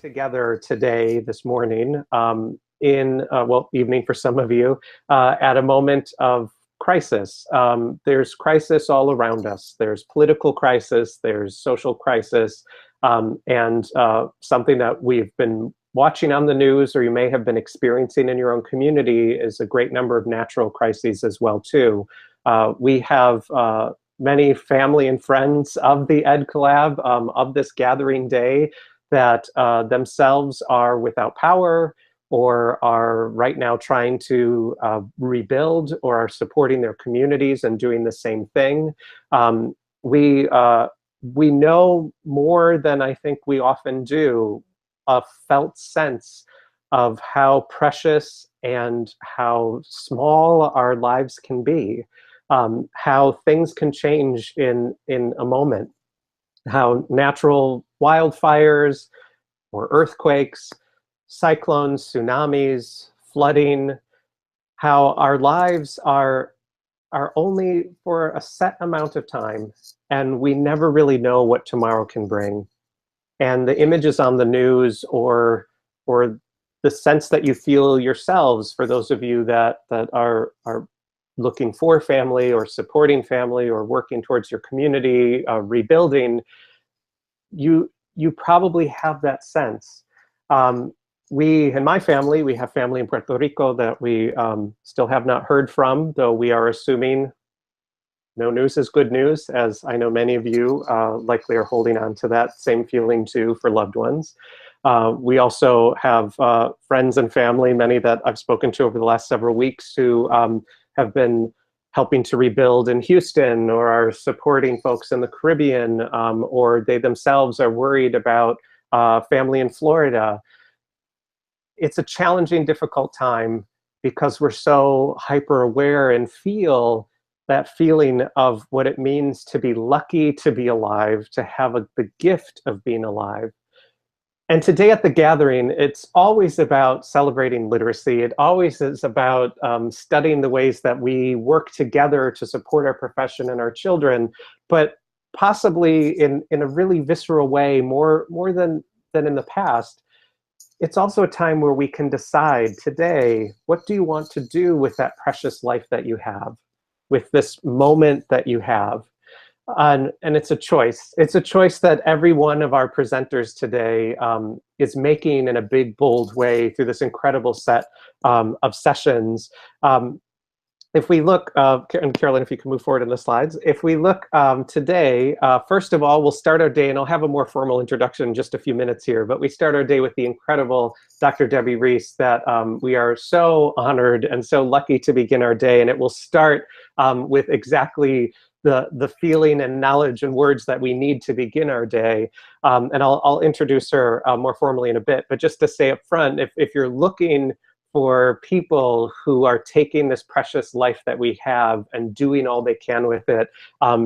Together today, this morning, well, evening for some of you, at a moment of crisis. There's crisis all around us. There's political crisis, there's social crisis, and something that we've been watching on the news, or you may have been experiencing in your own community, is a great number of natural crises as well, too. We have many family and friends of the Ed Collab, of this gathering day, that themselves are without power, or are right now trying to rebuild, or are supporting their communities and doing the same thing. We know more than I think we often do, a felt sense of how precious and how small our lives can be, how things can change in a moment, how natural wildfires or earthquakes, cyclones, tsunamis, flooding, how our lives are only for a set amount of time, and we never really know what tomorrow can bring. And the images on the news, or the sense that you feel yourselves, for those of you that are looking for family, or supporting family, or working towards your community, rebuilding, you probably have that sense. We, in my family, we have family in Puerto Rico that we still have not heard from, though we are assuming no news is good news, as I know many of you likely are holding on to that same feeling too for loved ones. We also have friends and family, many that I've spoken to over the last several weeks, who have been helping to rebuild in Houston, or are supporting folks in the Caribbean, or they themselves are worried about family in Florida. It's a challenging, difficult time, because we're so hyper aware and feel that feeling of what it means to be lucky to be alive, to have the gift of being alive. And today at the gathering, it's always about celebrating literacy. It always is about studying the ways that we work together to support our profession and our children, but possibly in a really visceral way, more than in the past. It's also a time where we can decide today, what do you want to do with that precious life that you have, with this moment that you have? And it's a choice. It's a choice that every one of our presenters today is making in a big, bold way through this incredible set of sessions. If we look, and Carolyn, if you can move forward in the slides. If we look today, first of all, we'll start our day, and I'll have a more formal introduction in just a few minutes here, but we start our day with the incredible Dr. Debbie Reese, that we are so honored and so lucky to begin our day. And it will start with exactly the feeling and knowledge and words that we need to begin our day. And I'll introduce her more formally in a bit, but just to say up front, if you're looking for people who are taking this precious life that we have and doing all they can with it,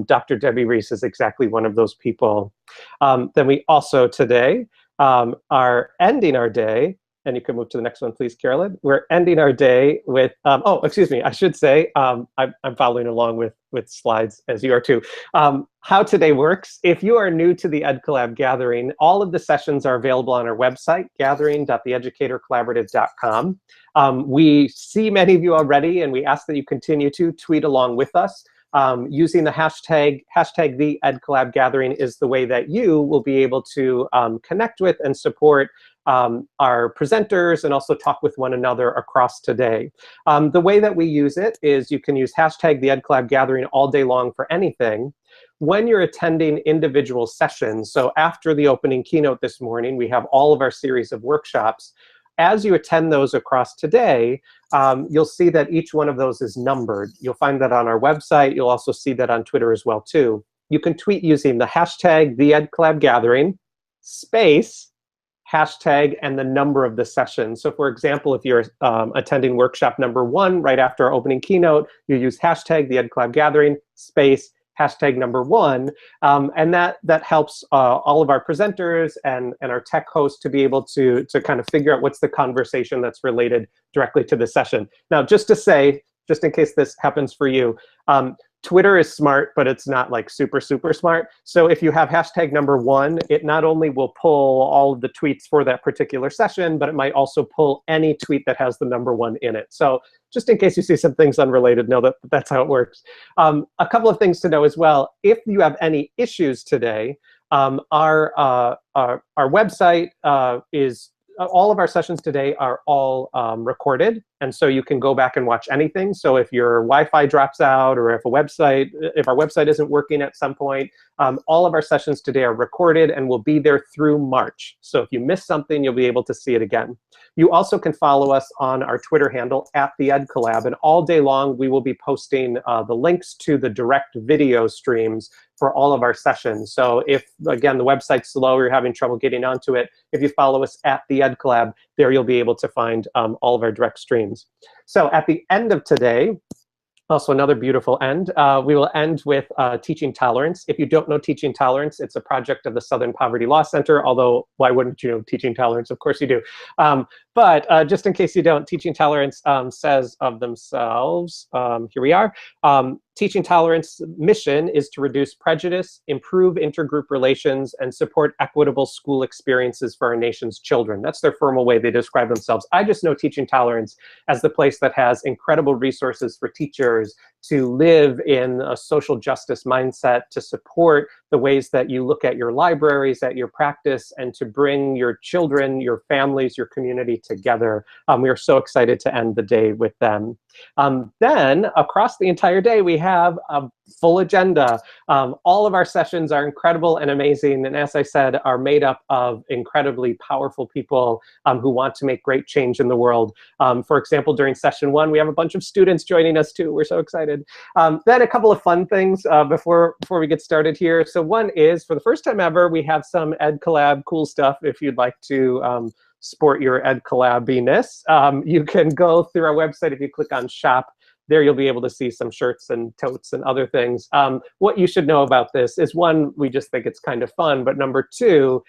Dr. Debbie Reese is exactly one of those people. Then we also today are ending our day, and you can move to the next one, please, Carolyn. We're ending our day with, oh, excuse me, I should say, I'm following along with slides, as you are too. How today works: if you are new to the Ed Collab Gathering, all of the sessions are available on our website, gathering.theeducatorcollaborative.com. We see many of you already, and we ask that you continue to tweet along with us. Using the hashtag the Ed Collab Gathering is the way that you will be able to connect with and support our presenters and also talk with one another across today. The way that we use it is you can use hashtag the EdCollab Gathering all day long for anything. When you're attending individual sessions, so after the opening keynote this morning, we have all of our series of workshops. As you attend those across today, you'll see that each one of those is numbered. You'll find that on our website. You'll also see that on Twitter as well, too. You can tweet using the hashtag #TheEdCollabGathering, space, hashtag, and the number of the session. So for example, if you're attending workshop number 1 right after our opening keynote, you use hashtag #TheEdCollabGathering, space, hashtag number 1, and that helps all of our presenters and our tech hosts to be able to kind of figure out what's the conversation that's related directly to the session. Now, just to say, just in case this happens for you, Twitter is smart, but it's not like super smart. So if you have hashtag number 1, it not only will pull all of the tweets for that particular session, but it might also pull any tweet that has the number 1 in it. So just in case you see some things unrelated, know that that's how it works. A couple of things to know as well. If you have any issues today, our website is all of our sessions today are all recorded, and so you can go back and watch anything. So if your Wi-Fi drops out, or if our website isn't working at some point, all of our sessions today are recorded and will be there through March. So if you miss something, you'll be able to see it again. You also can follow us on our Twitter handle @TheEdCollab, and all day long we will be posting the links to the direct video streams for all of our sessions. So if, again, the website's slow or you're having trouble getting onto it, if you follow us @TheEdCollab, there you'll be able to find all of our direct streams. So at the end of today, also another beautiful end, we will end with teaching tolerance. If you don't know teaching tolerance, it's a project of the Southern Poverty Law Center, although why wouldn't you know teaching tolerance? Of course you do. But just in case you don't, teaching tolerance says of themselves, here we are, teaching tolerance mission is to reduce prejudice, improve intergroup relations, and support equitable school experiences for our nation's children. That's their formal way they describe themselves. I just know teaching tolerance as the place that has incredible resources for teachers to live in a social justice mindset, to support the ways that you look at your libraries, at your practice, and to bring your children, your families, your community together. We are so excited to end the day with them. Then, across the entire day, we have a full agenda. All of our sessions are incredible and amazing, and as I said, are made up of incredibly powerful people who want to make great change in the world. For example, during session 1, we have a bunch of students joining us too. We're so excited. Then a couple of fun things before we get started here. So one is, for the first time ever, we have some EdCollab cool stuff if you'd like to sport your EdCollab-iness. You can go through our website. If you click on shop, there you'll be able to see some shirts and totes and other things. What you should know about this is, one, we just think it's kind of fun, but number 2,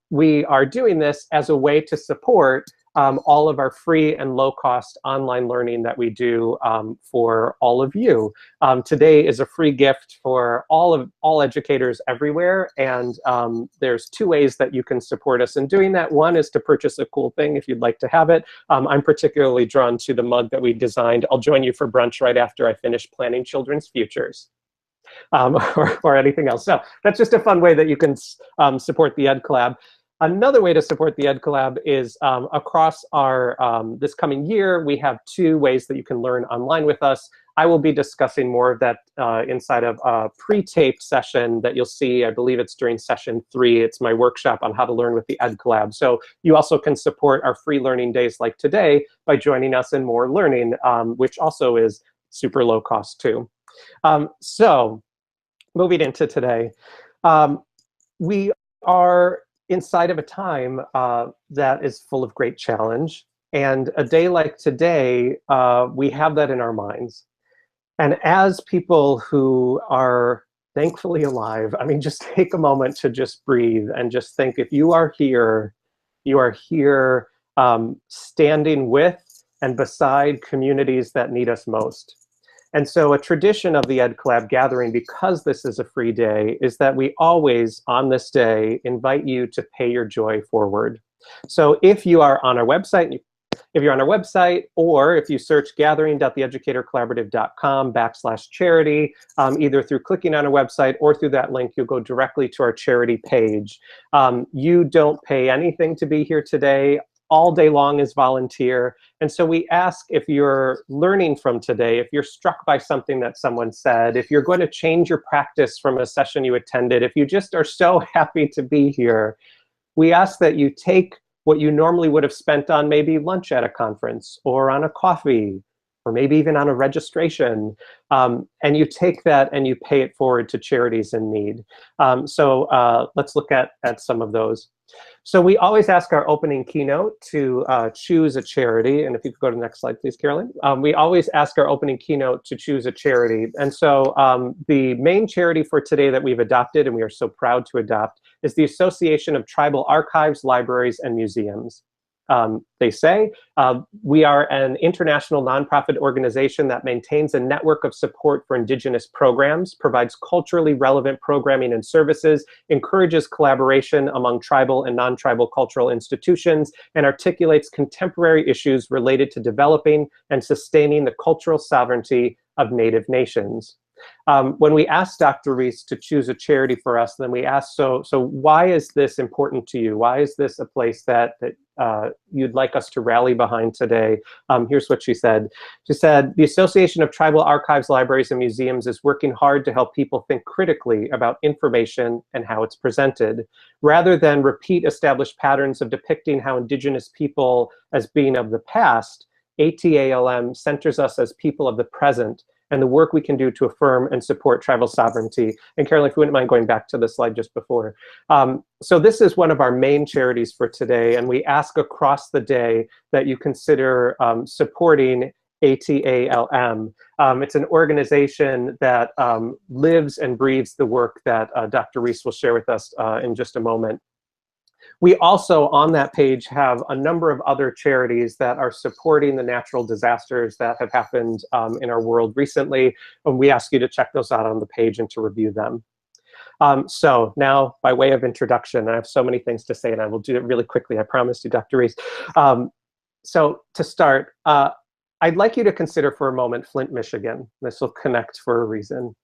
we are doing this as a way to support all of our free and low-cost online learning that we do for all of you. Today is a free gift for all educators everywhere, and there's 2 ways that you can support us in doing that. One is to purchase a cool thing if you'd like to have it. I'm particularly drawn to the mug that we designed. I'll join you for brunch right after I finish planning children's futures. Or anything else. So that's just a fun way that you can support the EdCollab. Another way to support the EdCollab is across our this coming year, we have 2 ways that you can learn online with us. I will be discussing more of that inside of a pre-taped session that you'll see. I believe it's during session 3. It's my workshop on how to learn with the EdCollab. So you also can support our free learning days like today by joining us in More Learning, which also is super low cost too. So moving into today, we are inside of a time that is full of great challenge. And a day like today, we have that in our minds. And as people who are thankfully alive, I mean, just take a moment to just breathe and just think, if you are here standing with and beside communities that need us most. And so a tradition of the EdCollab gathering, because this is a free day, is that we always, on this day, invite you to pay your joy forward. So if you are on our website, If you're on our website, or if you search gathering.theeducatorcollaborative.com/charity, either through clicking on our website or through that link, you'll go directly to our charity page. You don't pay anything to be here today. All day long is volunteer. And so we ask, if you're learning from today, if you're struck by something that someone said, if you're going to change your practice from a session you attended, if you just are so happy to be here, we ask that you take what you normally would have spent on maybe lunch at a conference or on a coffee or maybe even on a registration, and you take that and you pay it forward to charities in need. So let's look at some of those. So we always ask our opening keynote to choose a charity. And if you could go to the next slide, please, Carolyn. We always ask our opening keynote to choose a charity. And so the main charity for today that we've adopted, and we are so proud to adopt, is the Association of Tribal Archives, Libraries, and Museums. They say we are an international nonprofit organization that maintains a network of support for Indigenous programs, provides culturally relevant programming and services, encourages collaboration among tribal and non-tribal cultural institutions, and articulates contemporary issues related to developing and sustaining the cultural sovereignty of Native nations. When we asked Dr. Reese to choose a charity for us, then we asked, so why is this important to you? Why is this a place that you'd like us to rally behind today? Here's what she said. She said, the Association of Tribal Archives, Libraries, and Museums is working hard to help people think critically about information and how it's presented. Rather than repeat established patterns of depicting how Indigenous people as being of the past, ATALM centers us as people of the present and the work we can do to affirm and support tribal sovereignty. And Carolyn, if you wouldn't mind going back to the slide just before. So this is one of our main charities for today, and we ask across the day that you consider supporting ATALM. It's an organization that lives and breathes the work that Dr. Reese will share with us in just a moment. We also, on that page, have a number of other charities that are supporting the natural disasters that have happened in our world recently, and we ask you to check those out on the page and to review them. So now, by way of introduction, I have so many things to say, and I will do it really quickly, I promise you, Dr. Reese. So to start, I'd like you to consider for a moment Flint, Michigan. This will connect for a reason.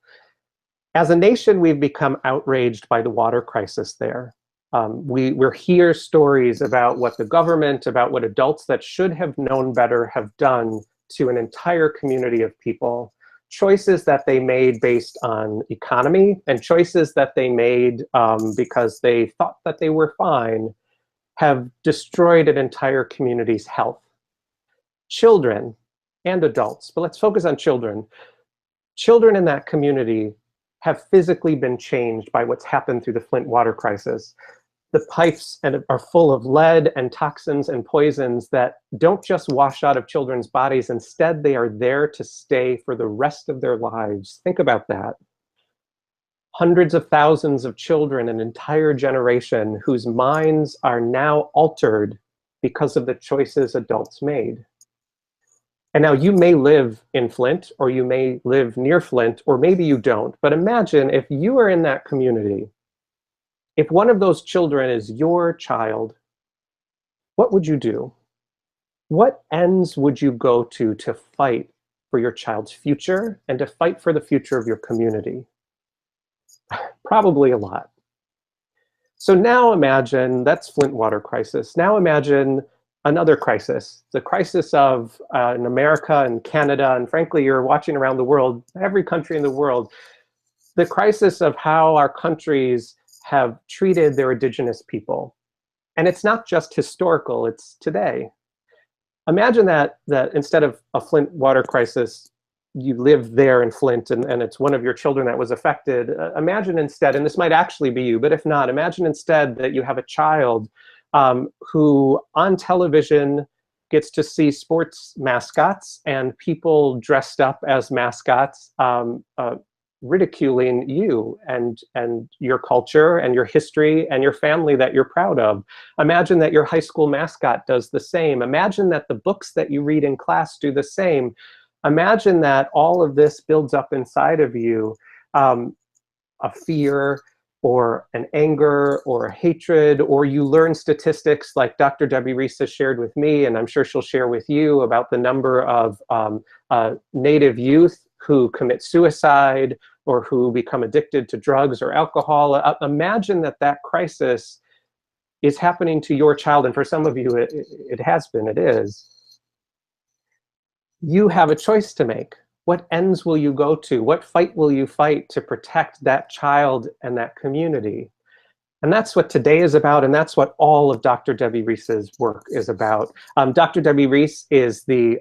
As a nation, we've become outraged by the water crisis there. We're hear stories about what the government, about what adults that should have known better have done to an entire community of people. Choices that they made based on economy and choices that they made because they thought that they were fine have destroyed an entire community's health. Children and adults, but let's focus on children. Children in that community have physically been changed by what's happened through the Flint water crisis. The pipes are full of lead and toxins and poisons that don't just wash out of children's bodies. Instead, they are there to stay for the rest of their lives. Think about that. Hundreds of thousands of children, an entire generation whose minds are now altered because of the choices adults made. And now you may live in Flint, or you may live near Flint, or maybe you don't. But imagine if you are in that community. If one of those children is your child, what would you do? What ends would you go to fight for your child's future and to fight for the future of your community? Probably a lot. So now imagine, that's Flint water crisis. Now imagine another crisis, the crisis of in America and Canada, and frankly, you're watching around the world, every country in the world, the crisis of how our countries have treated their Indigenous people. And it's not just historical, it's today. Imagine that instead of a Flint water crisis, you live there in Flint and it's one of your children that was affected. Imagine instead, and this might actually be you, but if not, imagine instead that you have a child who on television gets to see sports mascots and people dressed up as mascots ridiculing you and your culture and your history and your family that you're proud of. Imagine that your high school mascot does the same. Imagine that the books that you read in class do the same. Imagine that all of this builds up inside of you a fear or an anger or a hatred, or you learn statistics like Dr. Debbie Reese has shared with me, and I'm sure she'll share with you, about the number of Native youth who commit suicide or who become addicted to drugs or alcohol. Imagine that that crisis is happening to your child, and for some of you it has been, it is. You have a choice to make. What ends will you go to? What fight will you fight to protect that child and that community? And that's what today is about, and that's what all of Dr. Debbie Reese's work is about. Dr. Debbie Reese is the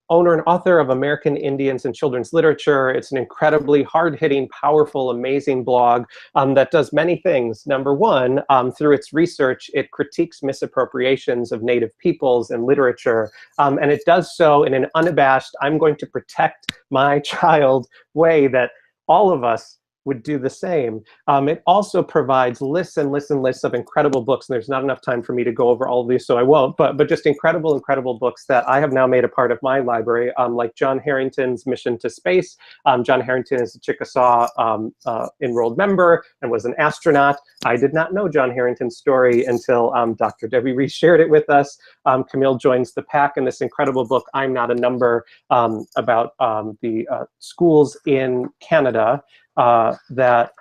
owner and author of American Indians in Children's Literature. It's an incredibly hard-hitting, powerful, amazing blog that does many things. Number one, through its research, it critiques misappropriations of Native peoples and literature, and it does so in an unabashed, I'm going to protect my child way that all of us would do the same. It also provides lists and lists and lists of incredible books, and there's not enough time for me to go over all of these, so I won't, but just incredible, incredible books that I have now made a part of my library, like John Harrington's Mission to Space. John Harrington is a Chickasaw enrolled member and was an astronaut. I did not know John Harrington's story until Dr. Debbie Reese shared it with us. Camille joins the pack in this incredible book, I'm Not a Number, about the schools in Canada that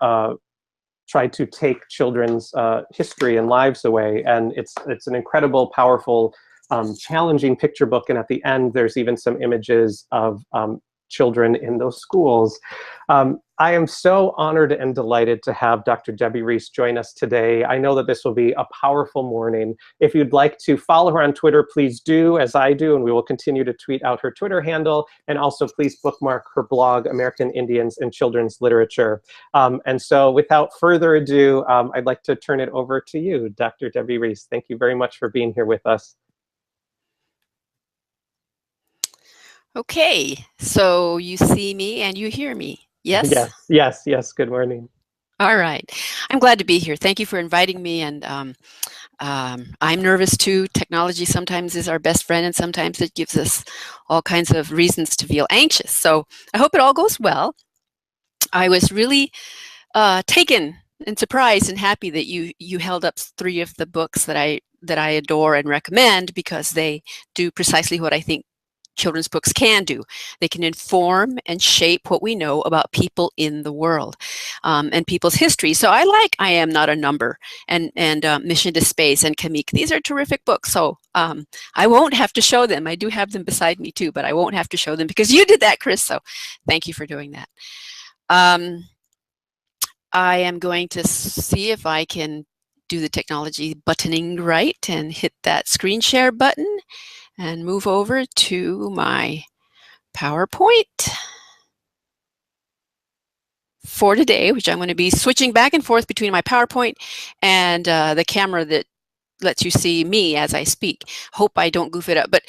tried to take children's history and lives away. And it's an incredible, powerful, challenging picture book. And at the end, there's even some images of children in those schools. I am so honored and delighted to have Dr. Debbie Reese join us today. I know that this will be a powerful morning. If you'd like to follow her on Twitter, please do, as I do, and we will continue to tweet out her Twitter handle. And also please bookmark her blog, American Indians in Children's Literature. And so without further ado, I'd like to turn it over to you, Dr. Debbie Reese. Thank you very much for being here with us. Okay, so you see me and you hear me, yes? Yes, yes, yes, good morning. All right, I'm glad to be here. Thank you for inviting me, and I'm nervous too. Technology sometimes is our best friend, and sometimes it gives us all kinds of reasons to feel anxious. So I hope it all goes well. I was really taken and surprised and happy that you held up 3 of the books that I adore and recommend, because they do precisely what I think children's books can do. They can inform and shape what we know about people in the world, and people's history. So I like I Am Not a Number and Mission to Space and Kamik. These are terrific books. So I won't have to show them. I do have them beside me too, but I won't have to show them because you did that, Chris. So thank you for doing that. I am going to see if I can do the technology buttoning right and hit that screen share button and move over to my PowerPoint for today, which I'm going to be switching back and forth between my PowerPoint and the camera that lets you see me as I speak. Hope I don't goof it up, but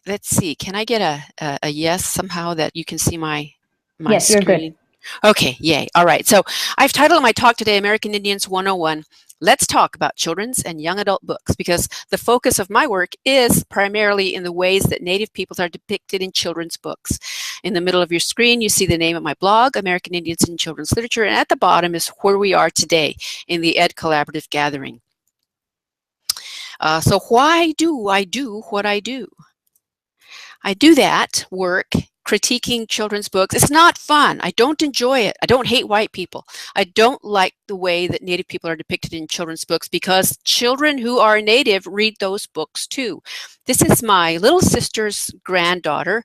let's see. Can I get a yes somehow that you can see my yes, screen? You're good. Okay, yay. All right, so I've titled my talk today, American Indians 101. Let's talk about children's and young adult books, because the focus of my work is primarily in the ways that Native peoples are depicted in children's books. In the middle of your screen, you see the name of my blog, American Indians in Children's Literature, and at the bottom is where we are today in the Ed Collaborative Gathering. So why do I do what I do? I do that work critiquing children's books. It's not fun. I don't enjoy it. I don't hate white people. I don't like the way that Native people are depicted in children's books, because children who are Native read those books too. This is my little sister's granddaughter,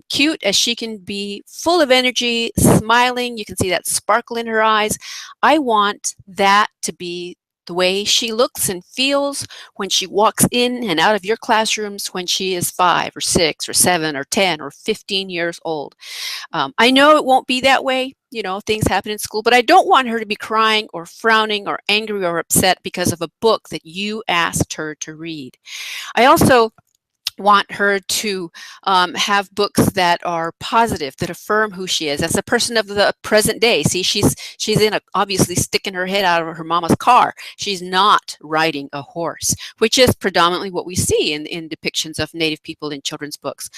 cute as she can be, full of energy, smiling. You can see that sparkle in her eyes. I want that to be the way she looks and feels when she walks in and out of your classrooms when she is 5 or 6 or 7 or 10 or 15 years old. I know it won't be that way. You know, things happen in school, but I don't want her to be crying or frowning or angry or upset because of a book that you asked her to read. I also want her to have books that are positive, that affirm who she is as a person of the present day. See, she's obviously sticking her head out of her mama's car. She's not riding a horse, which is predominantly what we see in depictions of Native people in children's books.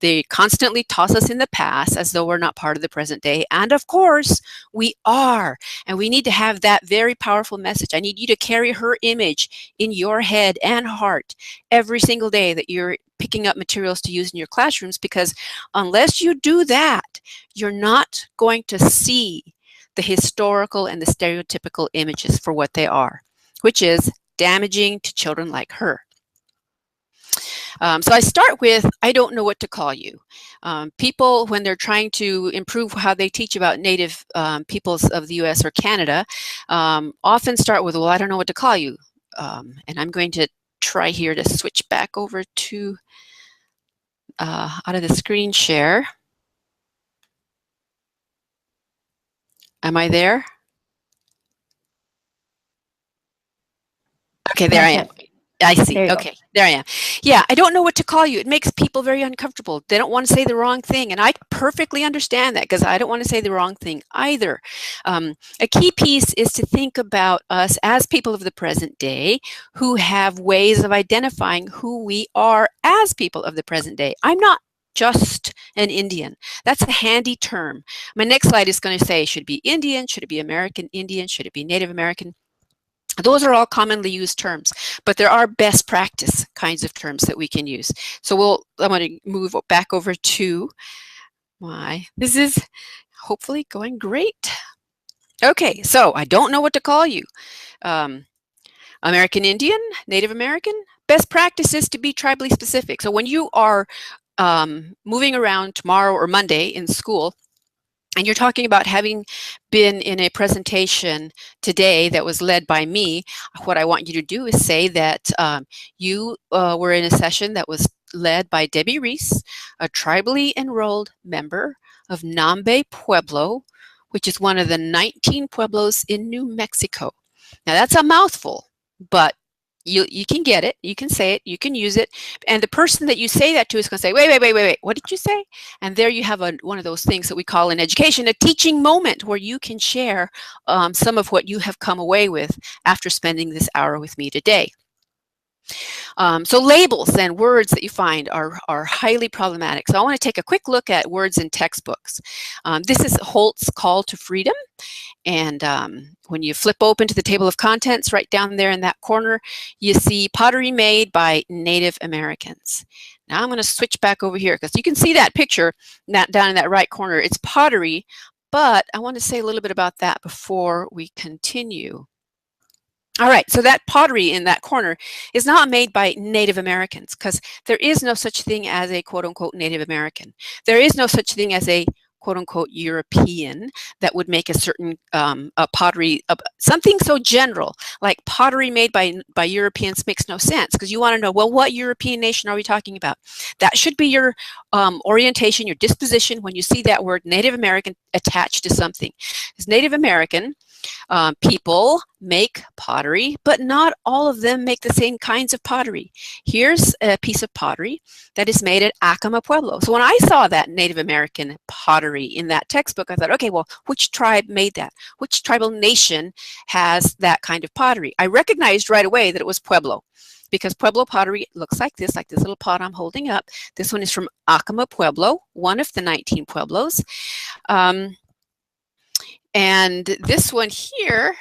They constantly toss us in the past as though we're not part of the present day. And of course, we are. And we need to have that very powerful message. I need you to carry her image in your head and heart every single day that you're picking up materials to use in your classrooms, because unless you do that, you're not going to see the historical and the stereotypical images for what they are, which is damaging to children like her. So I start with, I don't know what to call you. People, when they're trying to improve how they teach about Native peoples of the US or Canada, often start with, well, I don't know what to call you. And I'm going to try here to switch back over to out of the screen share. Am I there? Okay, there I am. I see. Okay, there I am. Yeah, I don't know what to call you. It makes people very uncomfortable. They don't want to say the wrong thing. And I perfectly understand that, because I don't want to say the wrong thing either. A key piece is to think about us as people of the present day who have ways of identifying who we are as people of the present day. I'm not just an Indian. That's a handy term. My next slide is going to say, should it be Indian? Should it be American Indian? Should it be Native American? Those are all commonly used terms, but there are best practice kinds of terms that we can use. So I'm going to move back over to this is hopefully going great. Okay, so I don't know what to call you. American Indian, Native American, best practice is to be tribally specific. So when you are moving around tomorrow or Monday in school, and you're talking about having been in a presentation today that was led by me, what I want you to do is say that you were in a session that was led by Debbie Reese, a tribally enrolled member of Nambe Pueblo, which is one of the 19 pueblos in New Mexico. Now that's a mouthful, but you can get it, you can say it, you can use it, and the person that you say that to is going to say, wait, what did you say? And there you have one of those things that we call in education a teaching moment, where you can share some of what you have come away with after spending this hour with me today. So labels and words that you find are highly problematic. So I want to take a quick look at words in textbooks. This is Holt's Call to Freedom. And when you flip open to the table of contents, right down there in that corner, you see pottery made by Native Americans. Now I'm going to switch back over here, because you can see that picture down in that right corner. It's pottery, but I want to say a little bit about that before we continue. All right, so that pottery in that corner is not made by Native Americans, because there is no such thing as a quote-unquote Native American. There is no such thing as a quote-unquote European that would make a certain pottery, something so general like pottery made by Europeans makes no sense, because you want to know, well, what European nation are we talking about? That should be your orientation, your disposition when you see that word Native American attached to something. Because Native American people make pottery, but not all of them make the same kinds of pottery. Here's a piece of pottery that is made at Acoma Pueblo. So when I saw that Native American pottery in that textbook, I thought, okay, well, which tribe made that? Which tribal nation has that kind of pottery? I recognized right away that it was Pueblo, because Pueblo pottery looks like this little pot I'm holding up. This one is from Acoma Pueblo, one of the 19 pueblos. And this one here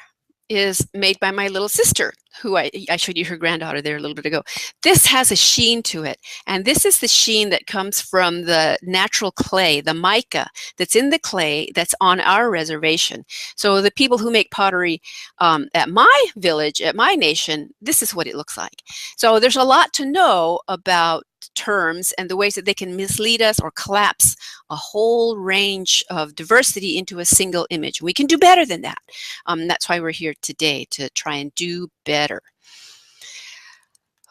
is made by my little sister, who I showed you her granddaughter there a little bit ago. This has a sheen to it. And this is the sheen that comes from the natural clay, the mica that's in the clay that's on our reservation. So the people who make pottery at my village, at my nation, this is what it looks like. So there's a lot to know about terms and the ways that they can mislead us or collapse a whole range of diversity into a single image. We can do better than that. That's why we're here today, to try and do better.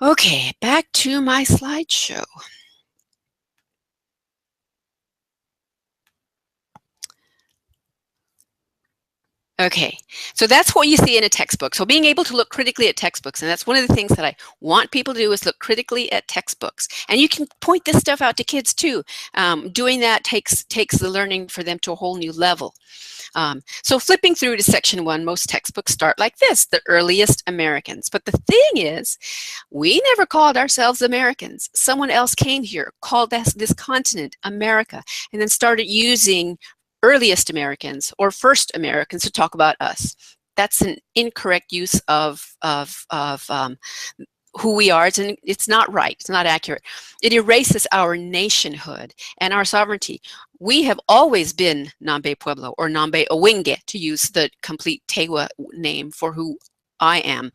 Okay, back to my slideshow. Okay, so that's what you see in a textbook. So being able to look critically at textbooks, and that's one of the things that I want people to do, is look critically at textbooks. And you can point this stuff out to kids too. Doing that takes the learning for them to a whole new level. So flipping through to section 1, most textbooks start like this: the earliest Americans. But the thing is, we never called ourselves Americans. Someone else came here, called this continent America, and then started using earliest Americans or first Americans to talk about us. That's an incorrect use of who we are. It's not right. It's not accurate. It erases our nationhood and our sovereignty. We have always been Nambe Pueblo, or Nambe Owenge, to use the complete Tewa name for who I am.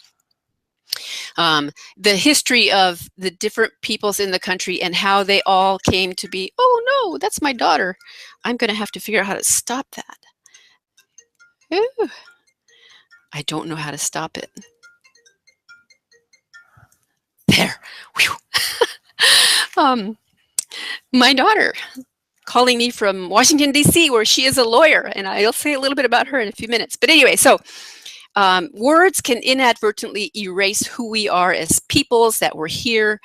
The history of the different peoples in the country and how they all came to be. Oh no, that's my daughter. I'm going to have to figure out how to stop that. Ooh, I don't know how to stop it. There. My daughter calling me from Washington, D.C., where she is a lawyer, and I'll say a little bit about her in a few minutes. But anyway, so words can inadvertently erase who we are as peoples that were here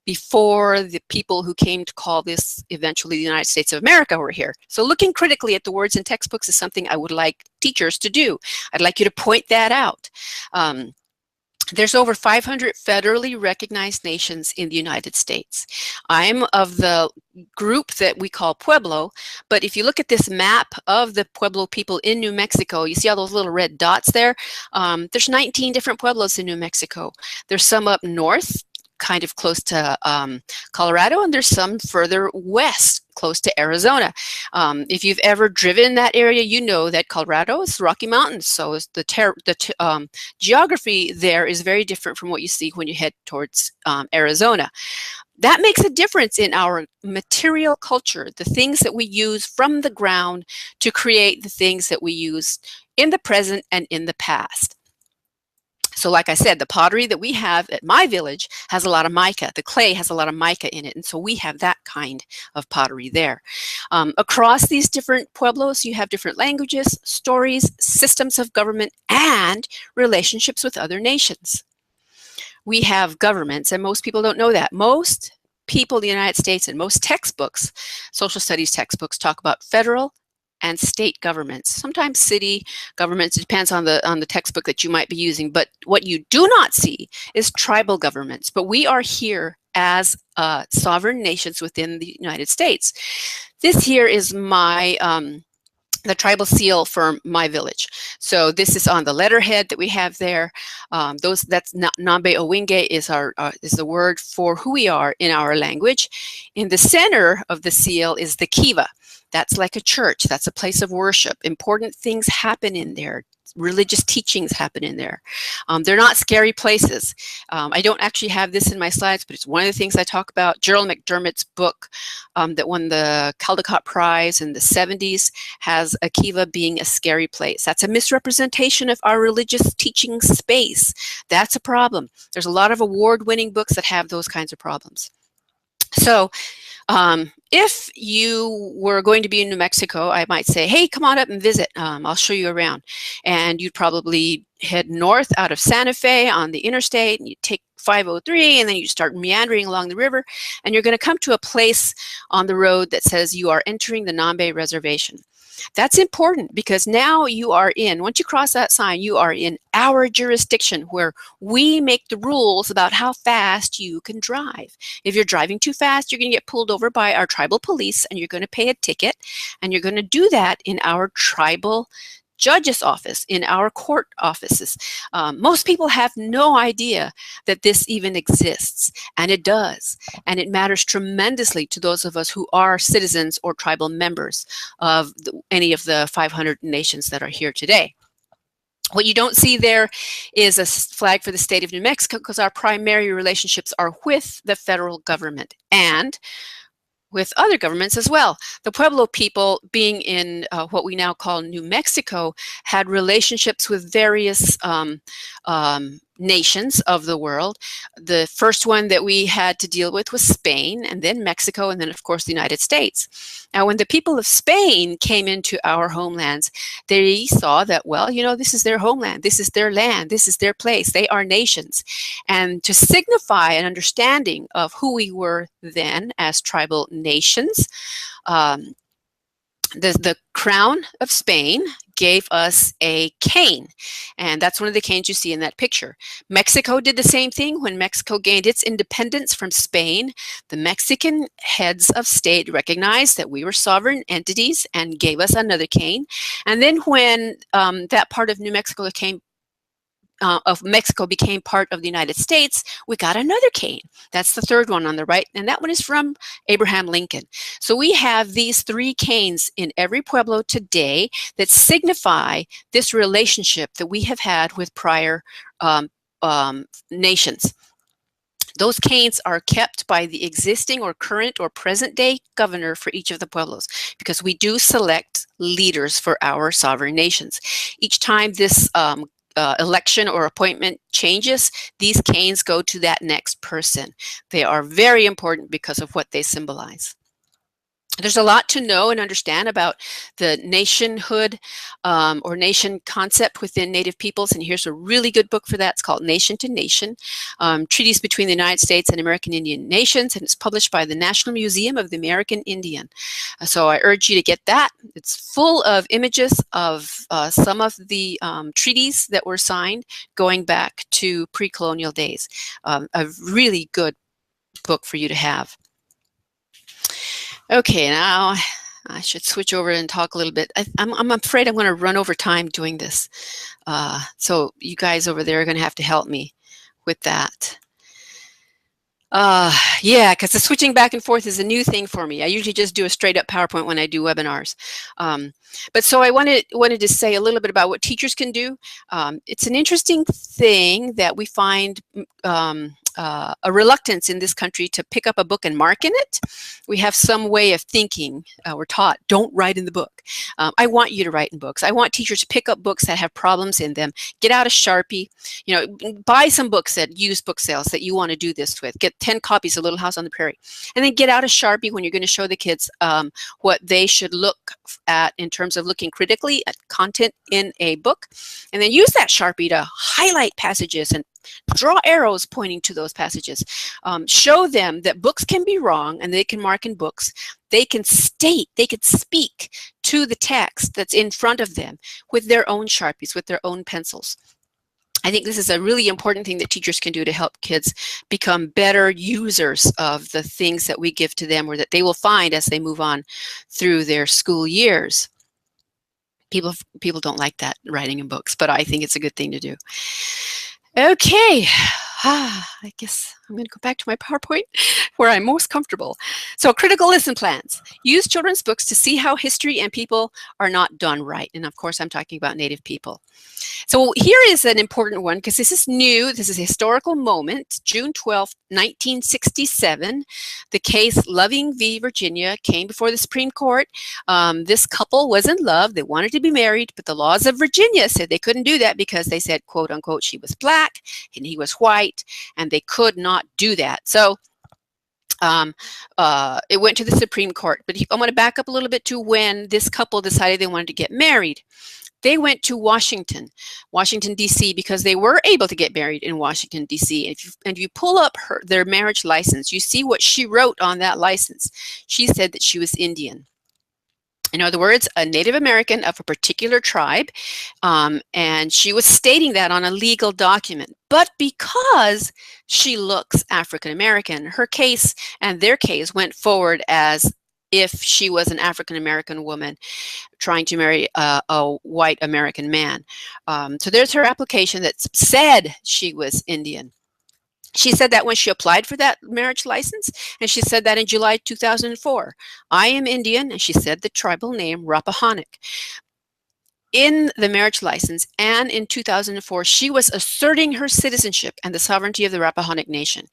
before the people who came to call this eventually the United States of America were here. So looking critically at the words in textbooks is something I would like teachers to do. I'd like you to point that out. There's over 500 federally recognized nations in the United States. I'm of the group that we call Pueblo, but if you look at this map of the Pueblo people in New Mexico, you see all those little red dots there? There's 19 different Pueblos in New Mexico. There's some up north, kind of close to Colorado, and there's some further west, close to Arizona. If you've ever driven that area, you know that Colorado is Rocky Mountains, so is the geography there is very different from what you see when you head towards Arizona. That makes a difference in our material culture, the things that we use from the ground to create the things that we use in the present and in the past. So like I said, the pottery that we have at my village has a lot of mica. The clay has a lot of mica in it, and so we have that kind of pottery there. Across these different pueblos, you have different languages, stories, systems of government, and relationships with other nations. We have governments, and most people don't know that. Most people in the United States and most textbooks, social studies textbooks, talk about federal and state governments, sometimes city governments. It depends on the textbook that you might be using. But what you do not see is tribal governments. But we are here as sovereign nations within the United States. This here is my the tribal seal for my village. So this is on the letterhead that we have there. That's Nambe Owenge is the word for who we are in our language. In the center of the seal is the kiva. That's like a church. That's a place of worship. Important things happen in there. Religious teachings happen in there. They're not scary places. I don't actually have this in my slides, but it's one of the things I talk about. Gerald McDermott's book that won the Caldecott Prize in the 70s has a kiva being a scary place. That's a misrepresentation of our religious teaching space. That's a problem. There's a lot of award-winning books that have those kinds of problems. So if you were going to be in New Mexico, I might say, hey, come on up and visit. I'll show you around. And you'd probably head north out of Santa Fe on the interstate, and you take 503, and then you start meandering along the river, and you're going to come to a place on the road that says you are entering the Nambe Reservation. That's important because now you are in, once you cross that sign, you are in our jurisdiction where we make the rules about how fast you can drive. If you're driving too fast, you're going to get pulled over by our tribal police and you're going to pay a ticket, and you're going to do that in our tribal judge's office, in our court offices. Most people have no idea that this even exists, and it does. And it matters tremendously to those of us who are citizens or tribal members of any of the 500 nations that are here today. What you don't see there is a flag for the state of New Mexico because our primary relationships are with the federal government and with other governments as well. The Pueblo people, being in what we now call New Mexico, had relationships with various nations of the world. The first one that we had to deal with was Spain, and then Mexico, and then, of course, the United States. Now, when the people of Spain came into our homelands, they saw that, well, you know, this is their homeland, this is their land, this is their place, they are nations. And to signify an understanding of who we were then as tribal nations, the crown of Spain gave us a cane, and that's one of the canes you see in that picture. Mexico did the same thing. When Mexico gained its independence from Spain, the Mexican heads of state recognized that we were sovereign entities and gave us another cane. And then when that part of New Mexico became part of the United States, we got another cane. That's the third one on the right, and that one is from Abraham Lincoln. So we have these three canes in every pueblo today that signify this relationship that we have had with prior nations. Those canes are kept by the existing or current or present day governor for each of the pueblos, because we do select leaders for our sovereign nations. Each time this election or appointment changes, these canes go to that next person. They are very important because of what they symbolize. There's a lot to know and understand about the nationhood or nation concept within Native peoples, and here's a really good book for that. It's called Nation to Nation, Treaties Between the United States and American Indian Nations, and it's published by the National Museum of the American Indian. So I urge you to get that. It's full of images of some of the treaties that were signed going back to pre-colonial days. A really good book for you to have. Okay, now I should switch over and talk a little bit. I'm afraid I'm going to run over time doing this. So you guys over there are going to have to help me with that. Yeah, because the switching back and forth is a new thing for me. I usually just do a straight up PowerPoint when I do webinars. But so I wanted to say a little bit about what teachers can do. It's an interesting thing that we find a reluctance in this country to pick up a book and mark in it. We have some way of thinking. We're taught, don't write in the book. I want you to write in books. I want teachers to pick up books that have problems in them. Get out a Sharpie. You know, buy some books at used book sales that you want to do this with. Get 10 copies of Little House on the Prairie. And then get out a Sharpie when you're going to show the kids what they should look at in terms of looking critically at content in a book. And then use that Sharpie to highlight passages and draw arrows pointing to those passages. Show them that books can be wrong and they can mark in books. They can state, they can speak to the text that's in front of them with their own Sharpies, with their own pencils. I think this is a really important thing that teachers can do to help kids become better users of the things that we give to them, or that they will find as they move on through their school years. People don't like that, writing in books, but I think it's a good thing to do. Okay, I guess I'm going to go back to my PowerPoint where I'm most comfortable. So critical lesson plans. Use children's books to see how history and people are not done right. And of course, I'm talking about Native people. So here is an important one because this is new. This is a historical moment. June 12th, 1967, the case Loving v. Virginia came before the Supreme Court. This couple was in love. They wanted to be married, but the laws of Virginia said they couldn't do that because they said, quote unquote, she was black and he was white, and they could not do that. So it went to the Supreme Court. But I'm going to back up a little bit to when this couple decided they wanted to get married. They went to Washington, D.C., because they were able to get married in Washington, D.C. And if you pull up their marriage license, you see what she wrote on that license. She said that she was Indian. In other words, a Native American of a particular tribe, and she was stating that on a legal document. But because she looks African American, her case and their case went forward as if she was an African American woman trying to marry a white American man. So there's her application that said she was Indian. She said that when she applied for that marriage license, and she said that in July 2004. I am Indian, and she said the tribal name Rappahannock. In the marriage license and in 2004, she was asserting her citizenship and the sovereignty of the Rappahannock Nation.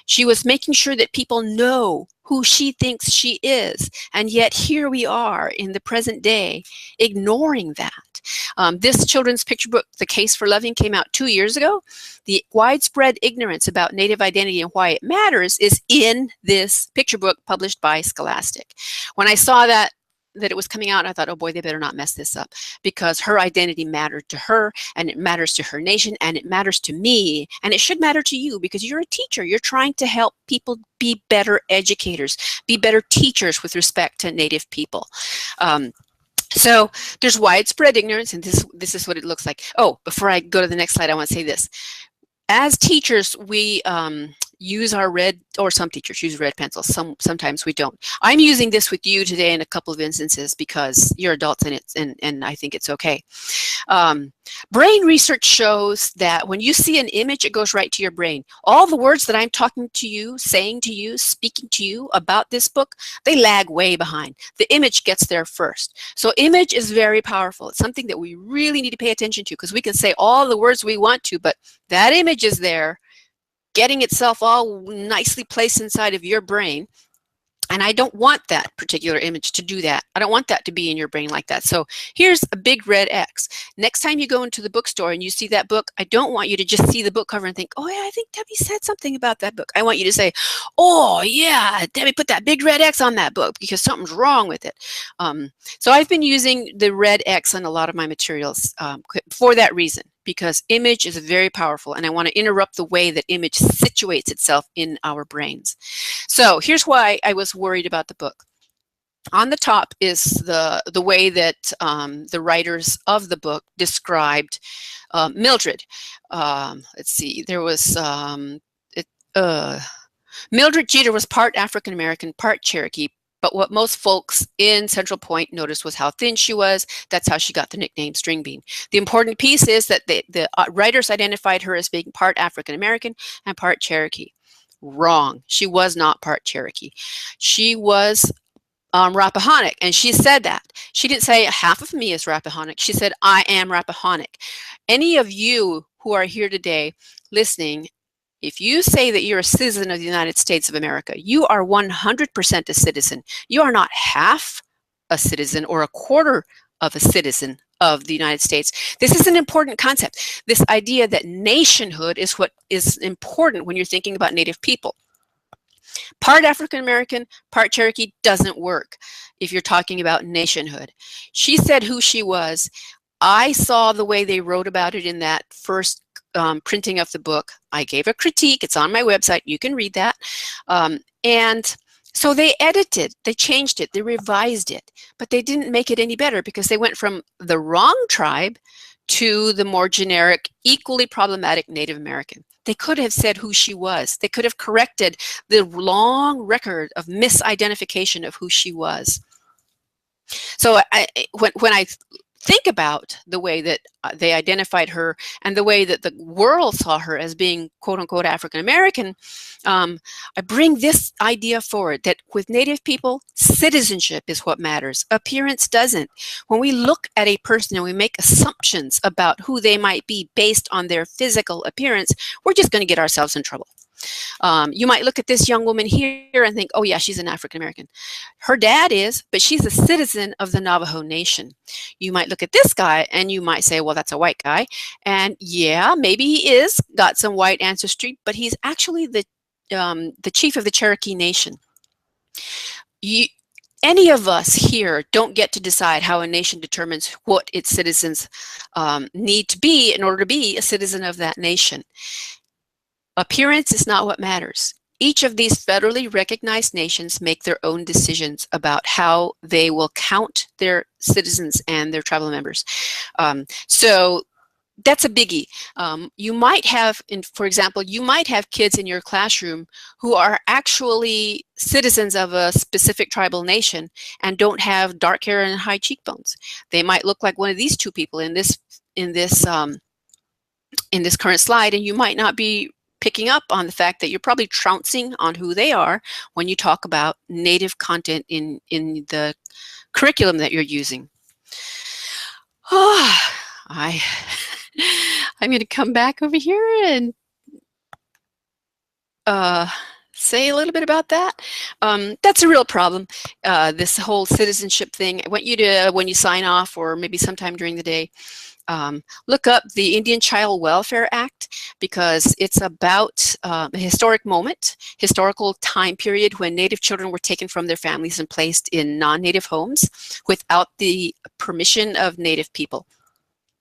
She was making sure that people know who she thinks she is. And yet here we are in the present day ignoring that. This children's picture book, The Case for Loving, came out 2 years ago. The widespread ignorance about Native identity and why it matters is in this picture book published by Scholastic. When I saw that it was coming out, I thought, oh boy, they better not mess this up, because her identity mattered to her, and it matters to her nation, and it matters to me, and it should matter to you, because you're a teacher. You're trying to help people be better educators, be better teachers with respect to Native people. So there's widespread ignorance, and this is what it looks like. Oh, before I go to the next slide, I want to say this. As teachers, we use our red, or some teachers use red pencils. Sometimes we don't. I'm using this with you today in a couple of instances because you're adults, and I think it's okay. Brain research shows that when you see an image, it goes right to your brain. All the words that I'm talking to you, saying to you, speaking to you about this book, they lag way behind. The image gets there first. So image is very powerful. It's something that we really need to pay attention to, because we can say all the words we want to, but that image is there, getting itself all nicely placed inside of your brain. And I don't want that particular image to do that. I don't want that to be in your brain like that. So here's a big red X. Next time you go into the bookstore and you see that book, I don't want you to just see the book cover and think, oh yeah, I think Debbie said something about that book. I want you to say, oh yeah, Debbie put that big red X on that book because something's wrong with it. So I've been using the red X on a lot of my materials for that reason, because image is very powerful, and I want to interrupt the way that image situates itself in our brains. So here's why I was worried about the book. On the top is the way that the writers of the book described Mildred. Let's see, there was Mildred Jeter was part African American, part Cherokee. But what most folks in Central Point noticed was how thin she was. That's how she got the nickname String Bean. The important piece is that the writers identified her as being part African American and part Cherokee. Wrong. She was not part Cherokee. She was Rappahannock, and she said that. She didn't say half of me is Rappahannock. She said, I am Rappahannock. Any of you who are here today listening, if you say that you're a citizen of the United States of America, you are 100% a citizen. You are not half a citizen or a quarter of a citizen of the United States. This is an important concept. This idea that nationhood is what is important when you're thinking about Native people. Part African American, part Cherokee doesn't work if you're talking about nationhood. She said who she was. I saw the way they wrote about it in that first printing of the book. I gave a critique. It's on my website. You can read that. And so they edited, they changed it, they revised it, but they didn't make it any better because they went from the wrong tribe to the more generic, equally problematic Native American. They could have said who she was. They could have corrected the long record of misidentification of who she was. So when I think about the way that they identified her and the way that the world saw her as being quote unquote African American, I bring this idea forward that with Native people, citizenship is what matters. Appearance doesn't. When we look at a person and we make assumptions about who they might be based on their physical appearance, we're just going to get ourselves in trouble. You might look at this young woman here and think, oh yeah, she's an African American. Her dad is, but she's a citizen of the Navajo Nation. You might look at this guy and you might say, well, that's a white guy. And yeah, maybe he is got some white ancestry, but he's actually the chief of the Cherokee Nation. Any of us here don't get to decide how a nation determines what its citizens need to be in order to be a citizen of that nation. Appearance is not what matters. Each of these federally recognized nations make their own decisions about how they will count their citizens and their tribal members. So that's a biggie. You might have, for example, you might have kids in your classroom who are actually citizens of a specific tribal nation and don't have dark hair and high cheekbones. They might look like one of these two people in this current slide, and you might not be picking up on the fact that you're probably trouncing on who they are when you talk about Native content in the curriculum that you're using. Oh, I'm going to come back over here and say a little bit about that? That's a real problem, this whole citizenship thing. I want you to, when you sign off or maybe sometime during the day, look up the Indian Child Welfare Act, because it's about a historic moment, historical time period when Native children were taken from their families and placed in non-Native homes without the permission of Native people.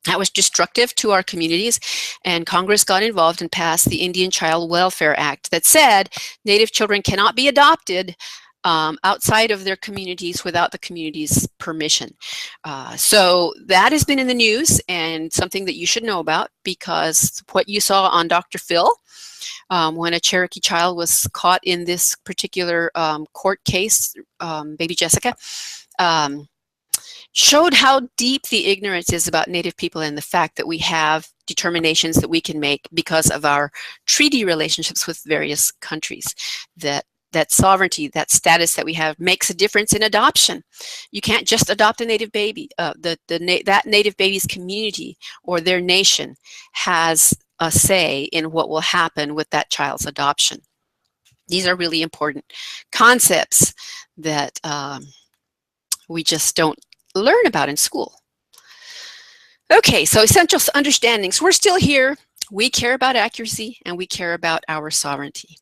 That was destructive to our communities, and Congress got involved and passed the Indian Child Welfare Act that said Native children cannot be adopted outside of their communities without the community's permission. So that has been in the news and something that you should know about, because what you saw on Dr. Phil, when a Cherokee child was caught in this particular court case, baby Jessica, showed how deep the ignorance is about Native people and the fact that we have determinations that we can make because of our treaty relationships with various countries. That sovereignty, that status that we have, makes a difference in adoption. You can't just adopt a Native baby. That Native baby's community or their nation has a say in what will happen with that child's adoption. These are really important concepts that we just don't learn about in school. Okay, so essential understandings. We're still here. We care about accuracy and we care about our sovereignty.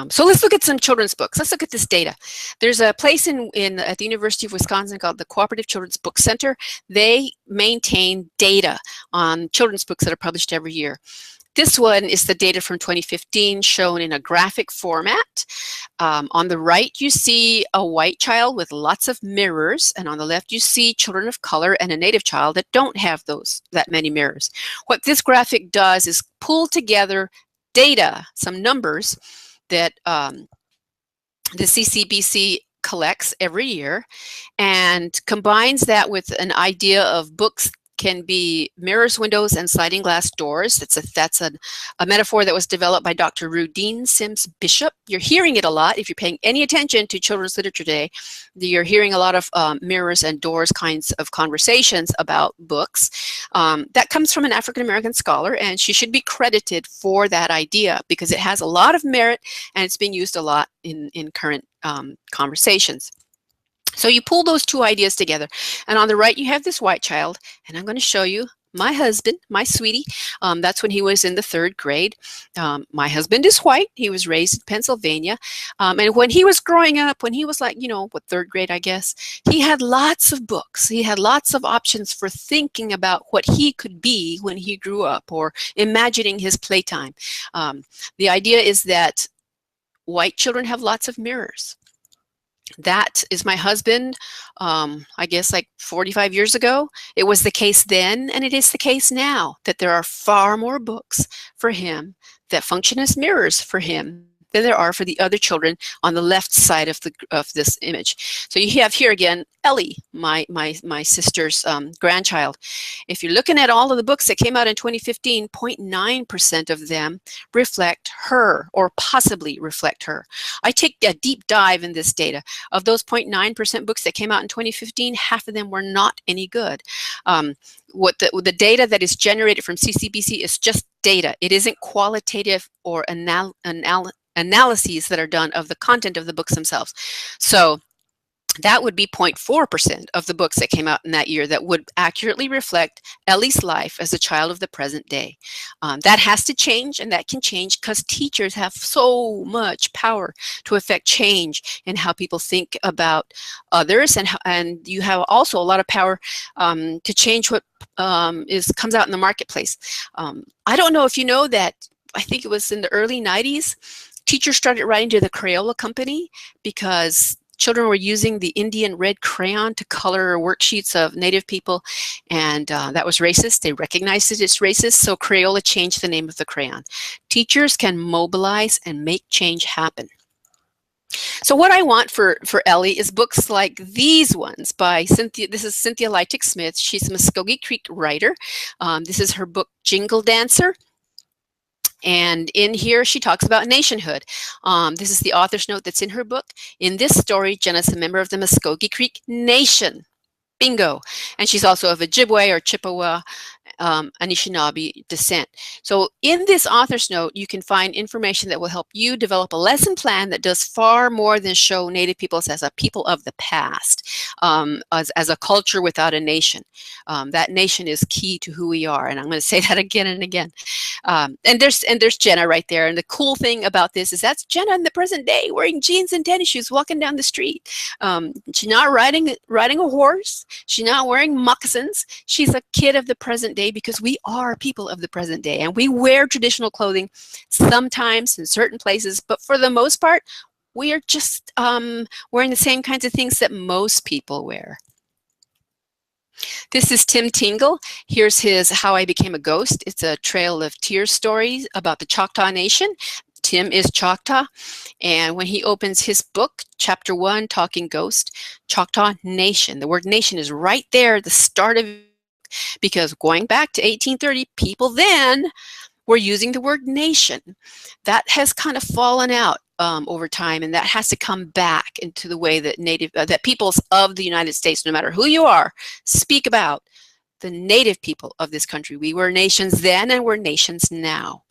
So let's look at some children's books. Let's look at this data. There's a place at the University of Wisconsin called the Cooperative Children's Book Center. They maintain data on children's books that are published every year. This one is the data from 2015 shown in a graphic format. On the right, you see a white child with lots of mirrors, and on the left, you see children of color and a Native child that don't have that many mirrors. What this graphic does is pull together data, some numbers, that the CCBC collects every year and combines that with an idea of books can be mirrors, windows, and sliding glass doors. That's a metaphor that was developed by Dr. Rudine Sims Bishop. You're hearing it a lot. If you're paying any attention to children's literature today, you're hearing a lot of mirrors and doors kinds of conversations about books. That comes from an African-American scholar, and she should be credited for that idea because it has a lot of merit and it's being used a lot in current conversations. So you pull those two ideas together, and on the right you have this white child, and I'm going to show you my husband, my sweetie. That's when he was in the 3rd grade. My husband is white. He was raised in Pennsylvania, and when he was growing up, when he was like, 3rd grade, I guess, he had lots of books. He had lots of options for thinking about what he could be when he grew up or imagining his playtime. The idea is that white children have lots of mirrors. That is my husband, I guess like 45 years ago. It was the case then, and it is the case now, that there are far more books for him that function as mirrors for him than there are for the other children on the left side of this image. So you have here again Ellie, my sister's grandchild. If you're looking at all of the books that came out in 2015, 0.9% of them reflect her or possibly reflect her. I take a deep dive in this data. Of those 0.9% books that came out in 2015, half of them were not any good. What the data that is generated from CCBC is just data. It isn't qualitative or analyses that are done of the content of the books themselves. So that would be 0.4% of the books that came out in that year that would accurately reflect Ellie's life as a child of the present day. That has to change, and that can change because teachers have so much power to affect change in how people think about others, and you have also a lot of power to change what comes out in the marketplace. I don't know if you know that, I think it was in the early 90s, teachers started writing to the Crayola company because children were using the Indian red crayon to color worksheets of Native people, and that was racist. They recognized it as racist, so Crayola changed the name of the crayon. Teachers can mobilize and make change happen. So what I want for Ellie is books like these ones by Cynthia. This is Cynthia Leitich Smith. She's a Muskogee Creek writer. This is her book, Jingle Dancer. And in here, she talks about nationhood. This is the author's note that's in her book. In this story, Jenna's a member of the Muskogee Creek Nation. Bingo. And she's also of Ojibwe or Chippewa Anishinaabe descent. So in this author's note, you can find information that will help you develop a lesson plan that does far more than show Native peoples as a people of the past, as a culture without a nation. That nation is key to who we are, and I'm going to say that again and again. And there's Jenna right there. And the cool thing about this is that's Jenna in the present day, wearing jeans and tennis shoes, walking down the street. She's not riding a horse. She's not wearing moccasins. She's a kid of the present day, because we are people of the present day, and we wear traditional clothing sometimes in certain places, but for the most part, we are just wearing the same kinds of things that most people wear. This is Tim Tingle. Here's his How I Became a Ghost. It's a Trail of Tears story about the Choctaw Nation. Tim is Choctaw, and when he opens his book, Chapter 1, Talking Ghost, Choctaw Nation, the word nation is right there at the start of it, because going back to 1830, people then were using the word nation. That has kind of fallen out over time, and that has to come back into the way that that peoples of the United States, no matter who you are, speak about the native people of this country. We were nations then, and we're nations now.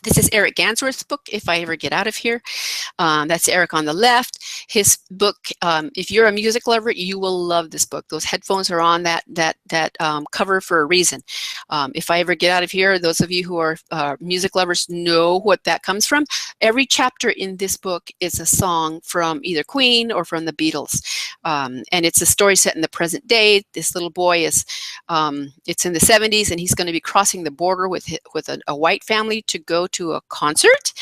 This is Eric Gansworth's book, If I Ever Get Out of Here. That's Eric on the left. His book, if you're a music lover, you will love this book. Those headphones are on that cover for a reason. If I Ever Get Out of Here, those of you who are music lovers know what that comes from. Every chapter in this book is a song from either Queen or from the Beatles. And it's a story set in the present day. This little boy is, it's in the 70s, and he's going to be crossing the border with a white family to go to a concert.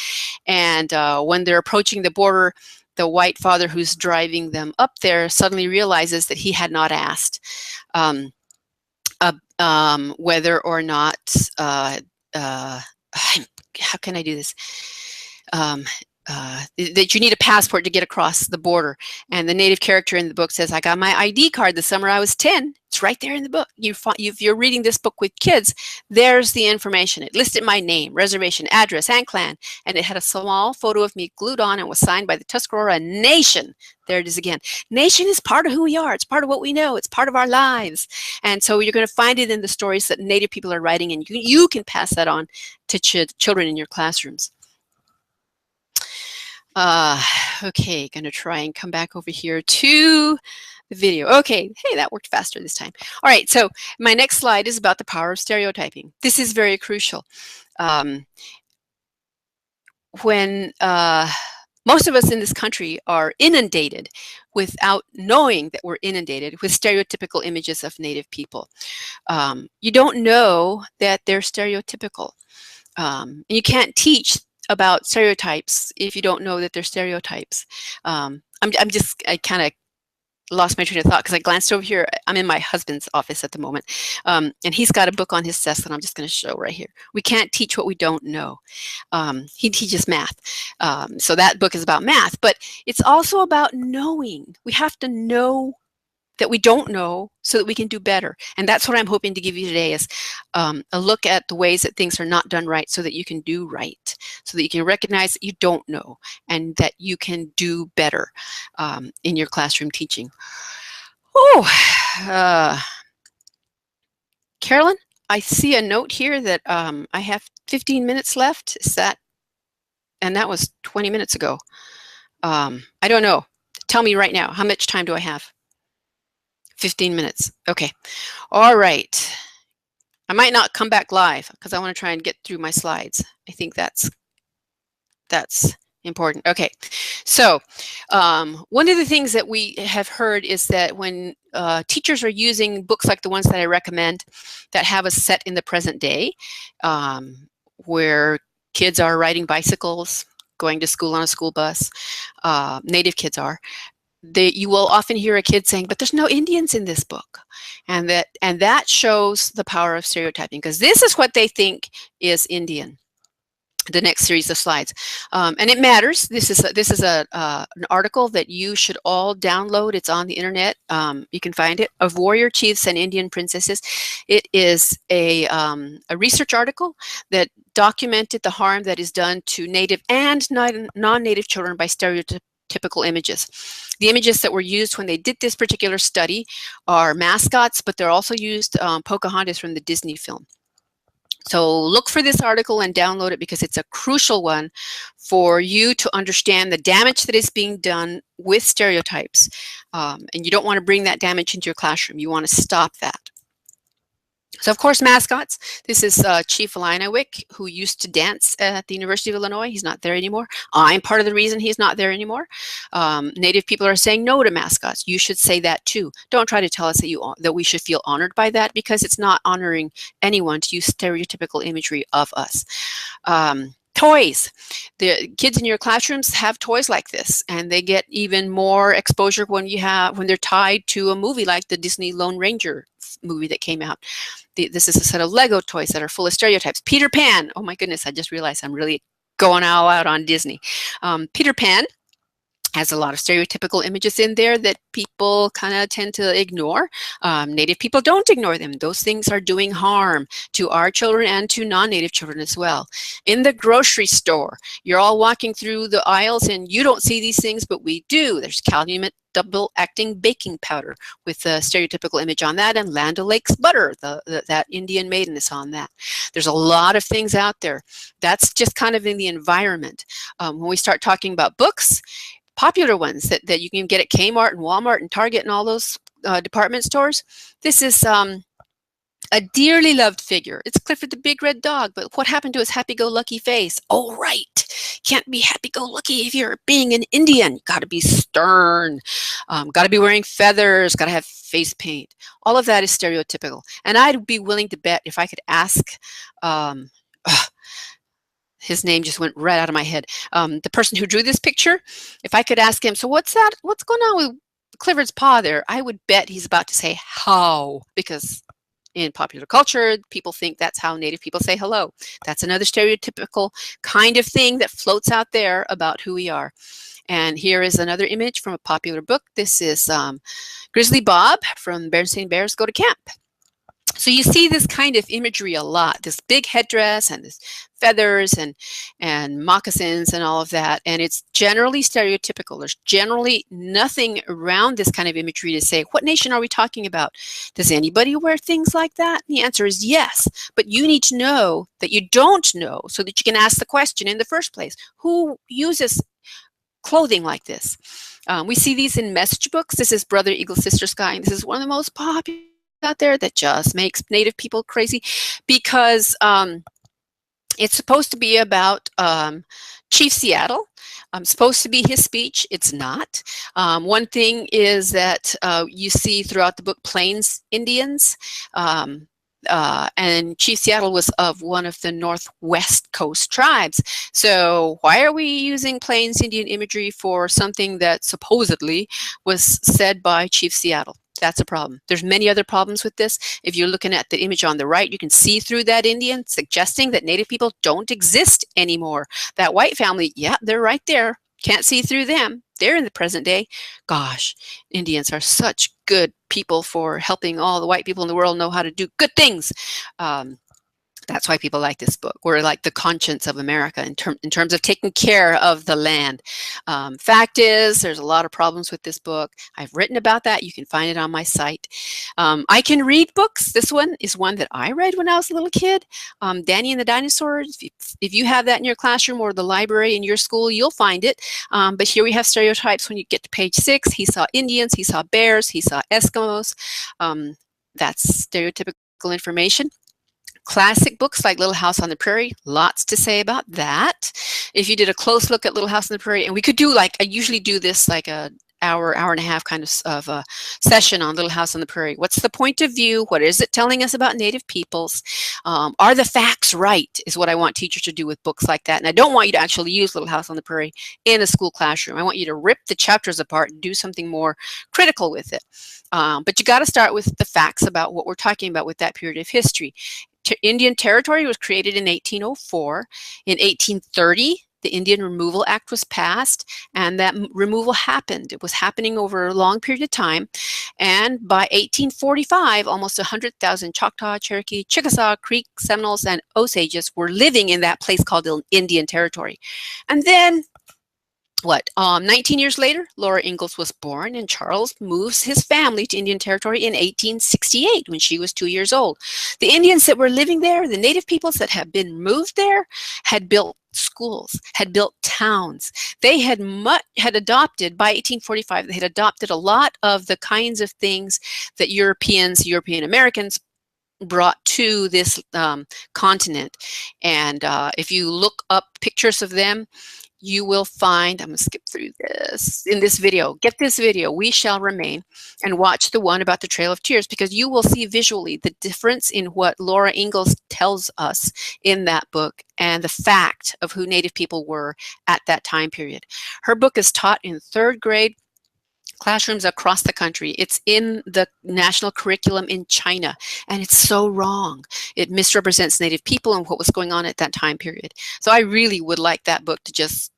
And when they're approaching the border, the white father who's driving them up there suddenly realizes that he had not asked whether or not, how can I do this? That you need a passport to get across the border. And the native character in the book says, I got my ID card the summer I was 10. It's right there in the book. If you're reading this book with kids, there's the information. It listed my name, reservation, address, and clan. And it had a small photo of me glued on and was signed by the Tuscarora Nation. There it is again. Nation is part of who we are. It's part of what we know. It's part of our lives. And so you're going to find it in the stories that Native people are writing, and you can pass that on to children in your classrooms. Okay, gonna try and come back over here to the video. Okay, hey, that worked faster this time. All right, so my next slide is about the power of stereotyping. This is very crucial. When most of us in this country are inundated without knowing that we're inundated with stereotypical images of Native people. You don't know that they're stereotypical. And you can't teach about stereotypes if you don't know that they're stereotypes. I kind of lost my train of thought because I glanced over here. I'm in my husband's office at the moment, and he's got a book on his desk that I'm just going to show right here. We can't teach what we don't know. He teaches math, so that book is about math, but it's also about knowing. We have to know that we don't know so that we can do better. And that's what I'm hoping to give you today is a look at the ways that things are not done right so that you can do right, so that you can recognize that you don't know and that you can do better in your classroom teaching. Oh, Carolyn, I see a note here that I have 15 minutes left. Is that, and that was 20 minutes ago. I don't know. Tell me right now, how much time do I have? 15 minutes. Okay. All right. I might not come back live because I want to try and get through my slides. I think that's important. Okay. So one of the things that we have heard is that when teachers are using books like the ones that I recommend that have us set in the present day, where kids are riding bicycles, going to school on a school bus, Native kids are, you will often hear a kid saying, but there's no Indians in this book. And that shows the power of stereotyping, because this is what they think is Indian. The next series of slides, and it matters. This is an article that you should all download. It's on the internet. You can find it, of warrior chiefs and Indian princesses. It is a research article that documented the harm that is done to Native and non-Native children by stereotyping stereotypical images. The images that were used when they did this particular study are mascots, but they're also used Pocahontas from the Disney film. So look for this article and download it because it's a crucial one for you to understand the damage that is being done with stereotypes. And you don't want to bring that damage into your classroom. You want to stop that. So of course, mascots. This is Chief Linawick, who used to dance at the University of Illinois. He's not there anymore. I'm part of the reason he's not there anymore. Native people are saying no to mascots. You should say that too. Don't try to tell us that we should feel honored by that, because it's not honoring anyone to use stereotypical imagery of us. Toys. The kids in your classrooms have toys like this, and they get even more exposure when they're tied to a movie like the Disney Lone Ranger movie that came out. This is a set of Lego toys that are full of stereotypes. Peter Pan. Oh my goodness, I just realized I'm really going all out on Disney. Peter Pan has a lot of stereotypical images in there that people kind of tend to ignore. Native people don't ignore them. Those things are doing harm to our children and to non-Native children as well. In the grocery store, you're all walking through the aisles and you don't see these things, but we do. There's Calumet double-acting baking powder with a stereotypical image on that, and Land O'Lakes butter, that Indian maiden is on that. There's a lot of things out there. That's just kind of in the environment. When we start talking about books, popular ones that you can get at Kmart and Walmart and Target and all those department stores. This is a dearly loved figure. It's Clifford the Big Red Dog, but what happened to his happy-go-lucky face? Oh, right. Can't be happy-go-lucky if you're being an Indian. You got to be stern. Got to be wearing feathers. Got to have face paint. All of that is stereotypical. And I'd be willing to bet if I could ask his name just went right out of my head. The person who drew this picture, if I could ask him, so what's that? What's going on with Clifford's paw there? I would bet he's about to say how, because in popular culture, people think that's how Native people say hello. That's another stereotypical kind of thing that floats out there about who we are. And here is another image from a popular book. This is Grizzly Bob from Berenstain Bears Go to Camp. So you see this kind of imagery a lot, this big headdress and this feathers and moccasins and all of that. And it's generally stereotypical. There's generally nothing around this kind of imagery to say, what nation are we talking about? Does anybody wear things like that? And the answer is yes. But you need to know that you don't know so that you can ask the question in the first place. Who uses clothing like this? We see these in message books. This is Brother Eagle, Sister Sky. And this is one of the most popular out there that just makes Native people crazy, because it's supposed to be about Chief Seattle. Supposed to be his speech. It's not. One thing is that you see throughout the book Plains Indians, and Chief Seattle was of one of the Northwest Coast tribes. So why are we using Plains Indian imagery for something that supposedly was said by Chief Seattle? That's a problem. There's many other problems with this. If you're looking at the image on the right, you can see through that Indian, suggesting that Native people don't exist anymore. That white family, yeah, they're right there. Can't see through them. They're in the present day. Gosh, Indians are such good people for helping all the white people in the world know how to do good things. That's why people like this book. We're like the conscience of America in terms of taking care of the land. Fact is, there's a lot of problems with this book. I've written about that. You can find it on my site. I can read books. This one is one that I read when I was a little kid. Danny and the Dinosaurs. If you have that in your classroom or the library in your school, you'll find it. But here we have stereotypes. When you get to page 6, he saw Indians, he saw bears, he saw Eskimos. That's stereotypical information. Classic books like Little House on the Prairie, lots to say about that. If you did a close look at Little House on the Prairie, and we could do I usually do this like an hour and a half kind of a session on Little House on the Prairie. What's the point of view? What is it telling us about Native peoples? Are the facts right is what I want teachers to do with books like that. And I don't want you to actually use Little House on the Prairie in a school classroom. I want you to rip the chapters apart and do something more critical with it. But you got to start with the facts about what we're talking about with that period of history. Indian Territory was created in 1804. In 1830, the Indian Removal Act was passed, and that removal happened. It was happening over a long period of time. And by 1845, almost 100,000 Choctaw, Cherokee, Chickasaw, Creek, Seminoles, and Osages were living in that place called Indian Territory. And then 19 years later, Laura Ingalls was born, and Charles moves his family to Indian Territory in 1868 when she was 2 years old. The Indians that were living there, the native peoples that had been moved there, had built schools, had built towns. They had adopted, by 1845, they had adopted a lot of the kinds of things that European Americans brought to this continent. And if you look up pictures of them, you will find, I'm going to skip through this, in this video, get this video, We Shall Remain, and watch the one about the Trail of Tears, because you will see visually the difference in what Laura Ingalls tells us in that book and the fact of who Native people were at that time period. Her book is taught in 3rd grade classrooms across the country. It's in the national curriculum in China, and it's so wrong. It misrepresents Native people and what was going on at that time period. So I really would like that book to just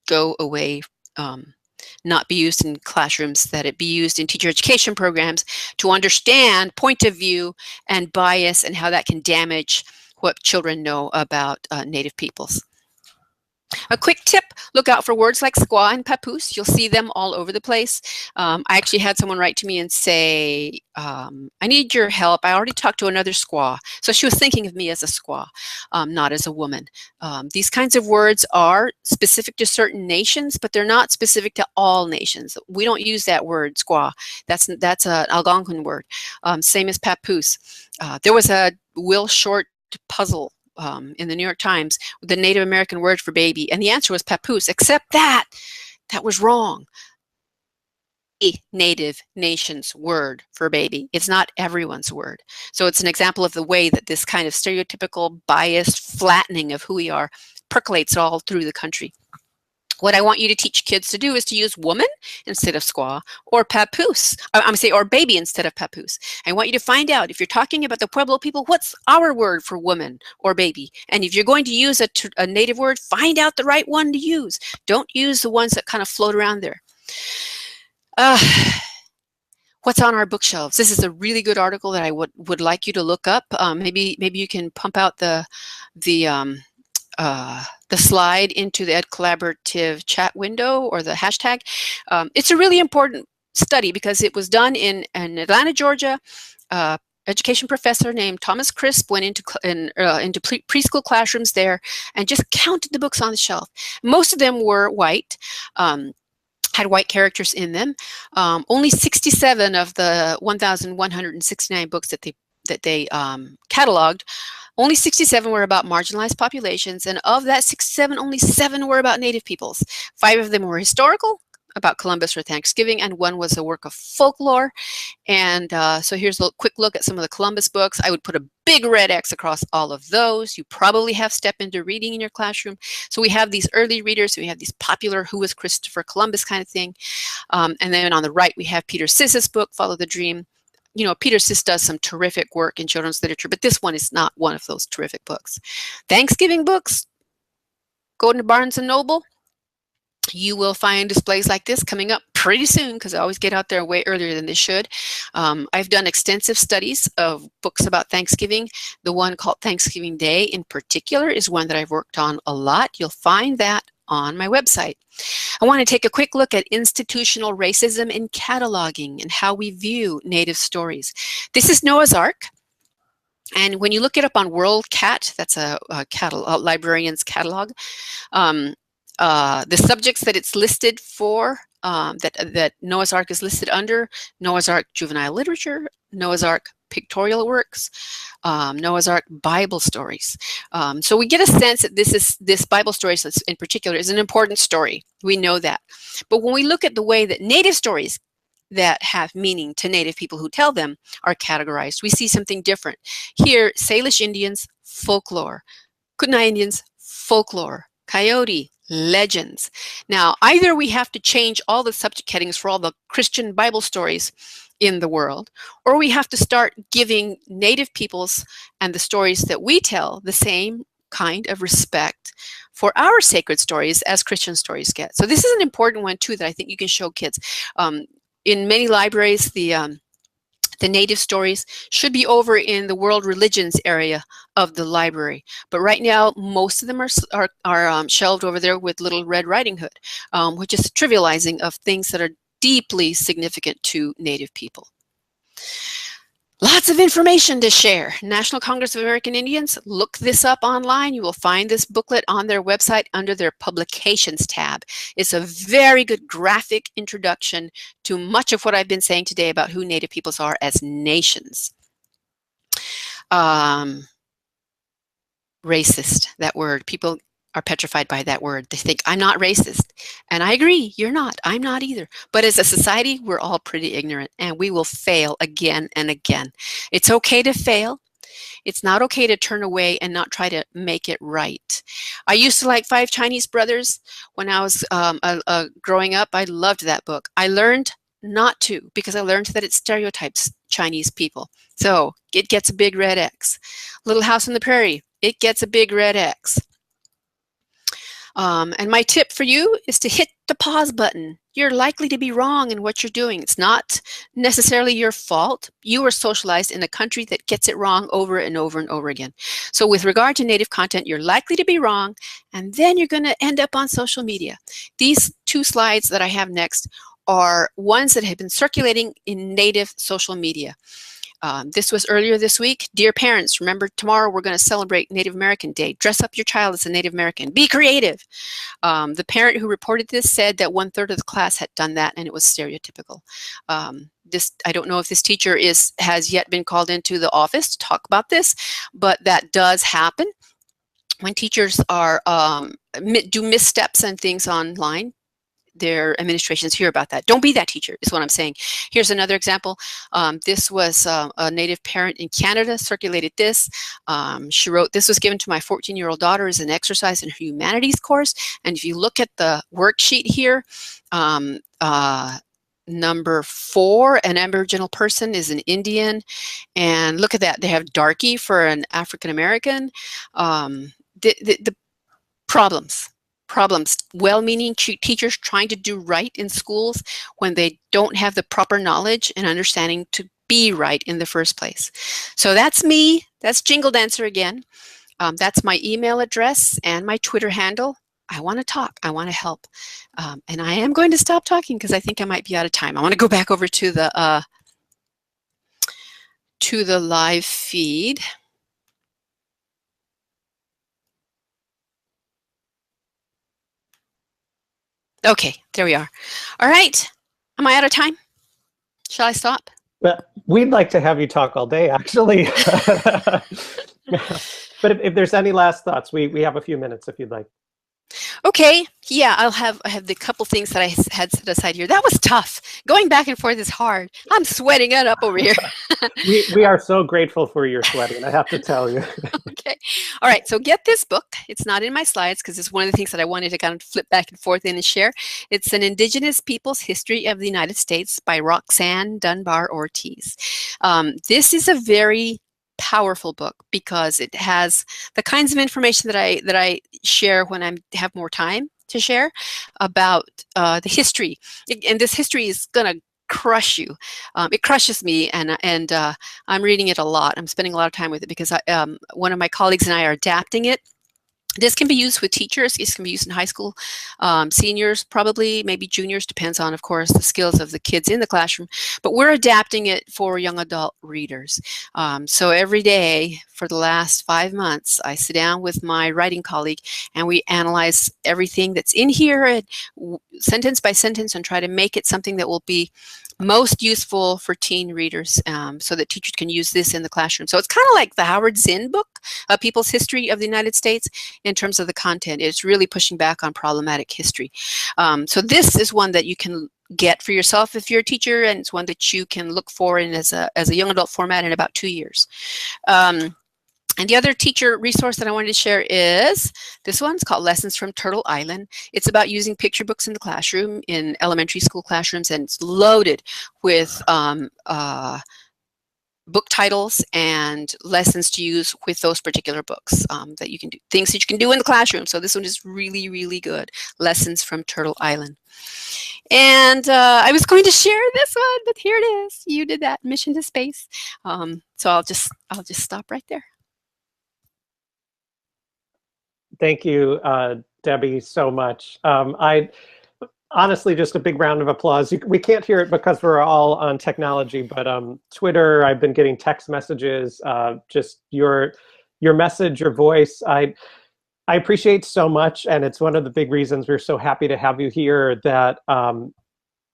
go away, not be used in classrooms, that it be used in teacher education programs to understand point of view and bias and how that can damage what children know about Native peoples. A quick tip, look out for words like squaw and papoose. You'll see them all over the place. I actually had someone write to me and say, I need your help. I already talked to another squaw. So she was thinking of me as a squaw, not as a woman. These kinds of words are specific to certain nations, but they're not specific to all nations. We don't use that word, squaw. That's an Algonquin word. Same as papoose. There was a Will Short puzzle in the New York Times, the Native American word for baby, and the answer was papoose, except that was wrong. A Native nation's word for baby. It's not everyone's word. So it's an example of the way that this kind of stereotypical, biased flattening of who we are percolates all through the country. What I want you to teach kids to do is to use woman instead of squaw, or papoose, or baby instead of papoose. I want you to find out, if you're talking about the Pueblo people, what's our word for woman or baby? And if you're going to use a native word, find out the right one to use. Don't use the ones that kind of float around there. What's on our bookshelves? This is a really good article that I would like you to look up. Maybe you can pump out the slide into the Ed Collaborative chat window or the hashtag. It's a really important study because it was done in Atlanta, Georgia. Education professor named Thomas Crisp went into preschool classrooms there and just counted the books on the shelf. Most of them were white, had white characters in them. Only 67 of the 1,169 books that they cataloged, only 67 were about marginalized populations, and of that 67, only 7 were about Native peoples. 5 of them were historical, about Columbus or Thanksgiving, and 1 was a work of folklore. And so here's a quick look at some of the Columbus books. I would put a big red X across all of those. You probably have Step Into Reading in your classroom. So we have these early readers, we have these popular Who Was Christopher Columbus kind of thing. And then on the right, we have Peter Siss's book, Follow the Dream. You know, Peter Siss does some terrific work in children's literature, but this one is not one of those terrific books. Thanksgiving books, go to Barnes & Noble. You will find displays like this coming up pretty soon because I always get out there way earlier than they should. I've done extensive studies of books about Thanksgiving. The one called Thanksgiving Day in particular is one that I've worked on a lot. You'll find that on my website. I want to take a quick look at institutional racism in cataloging and how we view Native stories. This is Noah's Ark. And when you look it up on WorldCat, that's a librarian's catalog, the subjects that it's listed for, that Noah's Ark is listed under: Noah's Ark juvenile literature, Noah's Ark pictorial works, Noah's Ark Bible stories. So we get a sense that this Bible stories in particular is an important story. We know that. But when we look at the way that Native stories that have meaning to Native people who tell them are categorized, we see something different. Here, Salish Indians, folklore. Kootenai Indians, folklore. Coyote, legends. Now, either we have to change all the subject headings for all the Christian Bible stories in the world, or we have to start giving Native peoples and the stories that we tell the same kind of respect for our sacred stories as Christian stories get. So this is an important one too that I think you can show kids. In many libraries, the The Native stories should be over in the world religions area of the library, but right now most of them are shelved over there with Little Red Riding Hood, which is trivializing of things that are deeply significant to Native people. Lots of information to share. National Congress of American Indians, look this up online. You will find this booklet on their website under their publications tab. It's a very good graphic introduction to much of what I've been saying today about who Native peoples are as nations. Racist, that word. People are petrified by that word. They think, I'm not racist. And I agree, you're not. I'm not either. But as a society, we're all pretty ignorant, and we will fail again and again. It's okay to fail. It's not okay to turn away and not try to make it right. I used to like Five Chinese Brothers when I was growing up. I loved that book. I learned not to, because I learned that it stereotypes Chinese people. So it gets a big red X. Little House on the Prairie, it gets a big red X. And my tip for you is to hit the pause button. You're likely to be wrong in what you're doing. It's not necessarily your fault. You were socialized in a country that gets it wrong over and over and over again. So with regard to Native content, you're likely to be wrong, and then you're going to end up on social media. These two slides that I have next are ones that have been circulating in Native social media. This was earlier this week. Dear parents, remember tomorrow we're going to celebrate Native American Day. Dress up your child as a Native American. Be creative. The parent who reported this said that 1/3 of the class had done that, and it was stereotypical. I don't know if this teacher has yet been called into the office to talk about this, but that does happen when teachers are do missteps and things online. Their administrations hear about that. Don't be that teacher, is what I'm saying. Here's another example. This was a Native parent in Canada circulated this. She wrote, this was given to my 14-year-old daughter as an exercise in her humanities course. And if you look at the worksheet here, number 4, an Aboriginal person is an Indian. And look at that. They have darky for an African American. The problems. Well-meaning teachers trying to do right in schools when they don't have the proper knowledge and understanding to be right in the first place. So that's me. That's Jingle Dancer again. That's my email address and my Twitter handle. I want to talk. I want to help. And I am going to stop talking because I think I might be out of time. I want to go back over to the live feed. Okay, there we are. All right. Am I out of time? Shall I stop? Well, we'd like to have you talk all day, actually. But if there's any last thoughts, we have a few minutes if you'd like. Okay, yeah, I have the couple things that I had set aside here. That was tough. Going back and forth is hard. I'm sweating it up over here. we are so grateful for your sweating, I have to tell you. Okay, all right, so get this book. It's not in my slides because it's one of the things that I wanted to kind of flip back and forth in and share. It's An Indigenous People's History of the United States by Roxanne Dunbar Ortiz. This is a very powerful book because it has the kinds of information that I share when I have more time to share about the history. And this history is going to crush you. It crushes me, and I'm reading it a lot. I'm spending a lot of time with it because one of my colleagues and I are adapting it. This can be used with teachers. This can be used in high school, seniors, probably, maybe juniors, depends on, of course, the skills of the kids in the classroom. But we're adapting it for young adult readers. So every day for the last 5 months, I sit down with my writing colleague and we analyze everything that's in here, and sentence by sentence, and try to make it something that will be most useful for teen readers, so that teachers can use this in the classroom. So it's kind of like the Howard Zinn book, People's History of the United States, in terms of the content. It's really pushing back on problematic history. So this is one that you can get for yourself if you're a teacher, and it's one that you can look for in as a young adult format in about 2 years. And the other teacher resource that I wanted to share is this one. It's called Lessons from Turtle Island. It's about using picture books in the classroom, in elementary school classrooms, and it's loaded with book titles and lessons to use with those particular books that you can do, things that you can do in the classroom. So this one is really, really good. Lessons from Turtle Island. And I was going to share this one, but here it is. You did that, Mission to Space. So I'll just stop right there. Thank you, Debbie, so much. Honestly, just a big round of applause. We can't hear it because we're all on technology, but Twitter, I've been getting text messages, just your message, your voice. I appreciate so much, and it's one of the big reasons we're so happy to have you here, that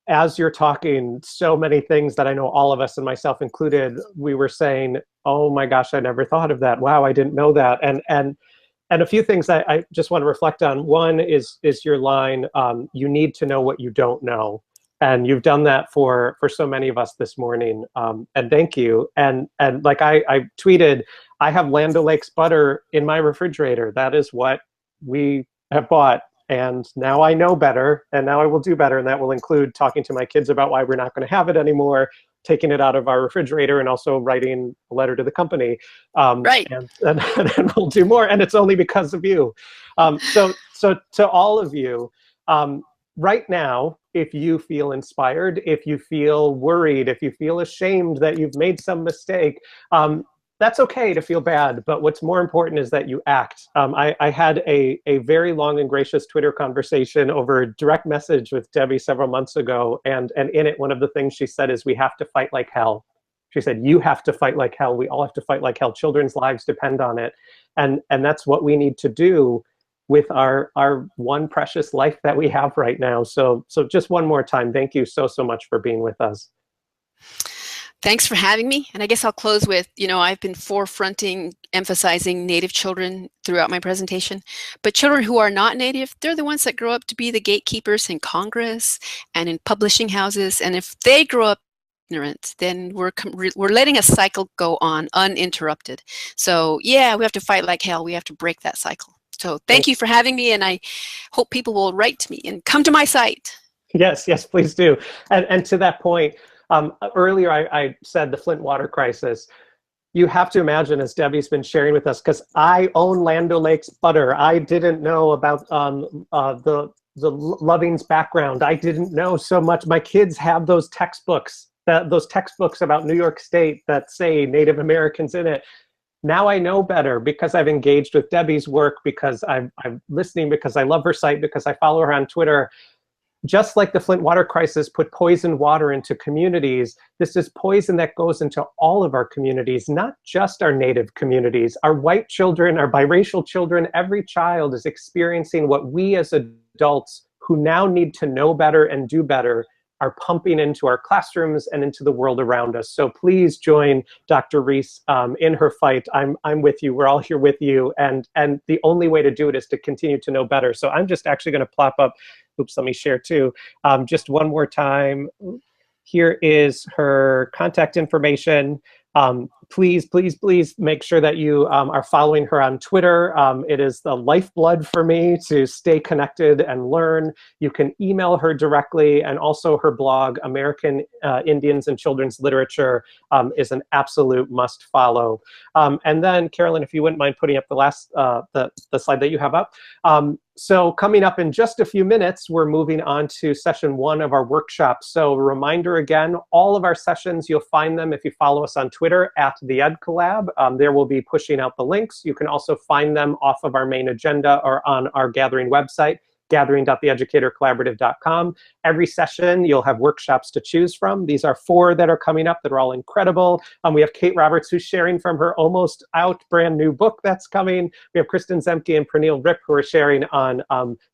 as you're talking, so many things that I know all of us, and myself included, we were saying, oh my gosh, I never thought of that. Wow, I didn't know that. And a few things I just want to reflect on. One is your line, you need to know what you don't know. And you've done that for so many of us this morning. And thank you. And like I tweeted, I have Land O'Lakes butter in my refrigerator. That is what we have bought. And now I know better, and now I will do better. And that will include talking to my kids about why we're not going to have it anymore, taking it out of our refrigerator, and also writing a letter to the company. Right. And we'll do more. And it's only because of you. So to all of you, right now, if you feel inspired, if you feel worried, if you feel ashamed that you've made some mistake, that's okay to feel bad, but what's more important is that you act. I had a very long and gracious Twitter conversation over direct message with Debbie several months ago, and in it, one of the things she said is, we have to fight like hell. She said, you have to fight like hell. We all have to fight like hell. Children's lives depend on it. And that's what we need to do with our one precious life that we have right now. So just one more time, thank you so much for being with us. Thanks for having me. And I guess I'll close with, I've been forefronting, emphasizing Native children throughout my presentation. But children who are not Native, they're the ones that grow up to be the gatekeepers in Congress and in publishing houses. And if they grow up ignorant, then we're letting a cycle go on uninterrupted. So yeah, we have to fight like hell. We have to break that cycle. So thank you for having me. And I hope people will write to me and come to my site. Yes, please do. And to that point, earlier I said the Flint water crisis. You have to imagine, as Debbie's been sharing with us, because I own Land O'Lakes butter. I didn't know about the Loving's background. I didn't know so much. My kids have those textbooks, those textbooks about New York State that say Native Americans in it. Now I know better because I've engaged with Debbie's work, because I'm listening, because I love her site, because I follow her on Twitter. Just like the Flint water crisis put poisoned water into communities, this is poison that goes into all of our communities, not just our Native communities. Our white children, our biracial children, every child is experiencing what we as adults, who now need to know better and do better, are pumping into our classrooms and into the world around us. So please join Dr. Reese in her fight. I'm with you. We're all here with you. And the only way to do it is to continue to know better. So I'm just actually going to plop up, oops, let me share too. Just one more time. Here is her contact information. Please make sure that you are following her on Twitter. It is the lifeblood for me to stay connected and learn. You can email her directly, and also her blog, American Indians and Children's Literature, is an absolute must follow. And then, Carolyn, if you wouldn't mind putting up the last, the slide that you have up. So coming up in just a few minutes, we're moving on to session 1 of our workshop. So a reminder again, all of our sessions, you'll find them if you follow us on Twitter at the Ed Collab. There we'll be pushing out the links. You can also find them off of our main agenda or on our Gathering website, gathering.theeducatorcollaborative.com. Every session, you'll have workshops to choose from. These are 4 that are coming up that are all incredible. We have Kate Roberts, who's sharing from her almost out brand new book that's coming. We have Kristen Zemke and Pernille Rip, who are sharing on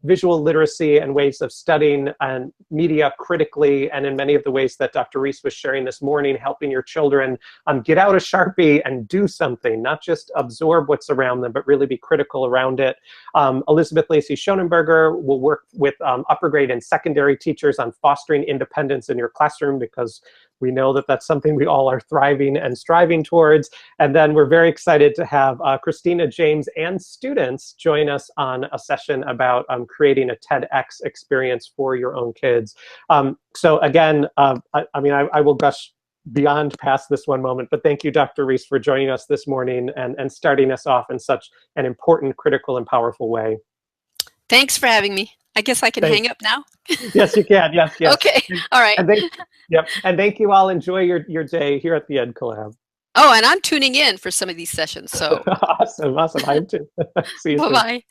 visual literacy and ways of studying and media critically, and in many of the ways that Dr. Reese was sharing this morning, helping your children get out a Sharpie and do something, not just absorb what's around them, but really be critical around it. Elizabeth Lacey Schonenberger will work with upper grade and secondary teachers on fostering independence in your classroom, because we know that that's something we all are thriving and striving towards. And then we're very excited to have Christina, James, and students join us on a session about creating a TEDx experience for your own kids. So again, I will gush beyond past this one moment. But thank you, Dr. Reese, for joining us this morning and starting us off in such an important, critical, and powerful way. Thanks for having me. I guess I can hang up now. Yes, you can. Yes, yes. Okay. All right. And thank you all. Enjoy your day here at the Ed Collab. Oh, and I'm tuning in for some of these sessions. So awesome. I am too. See you soon. Bye-bye.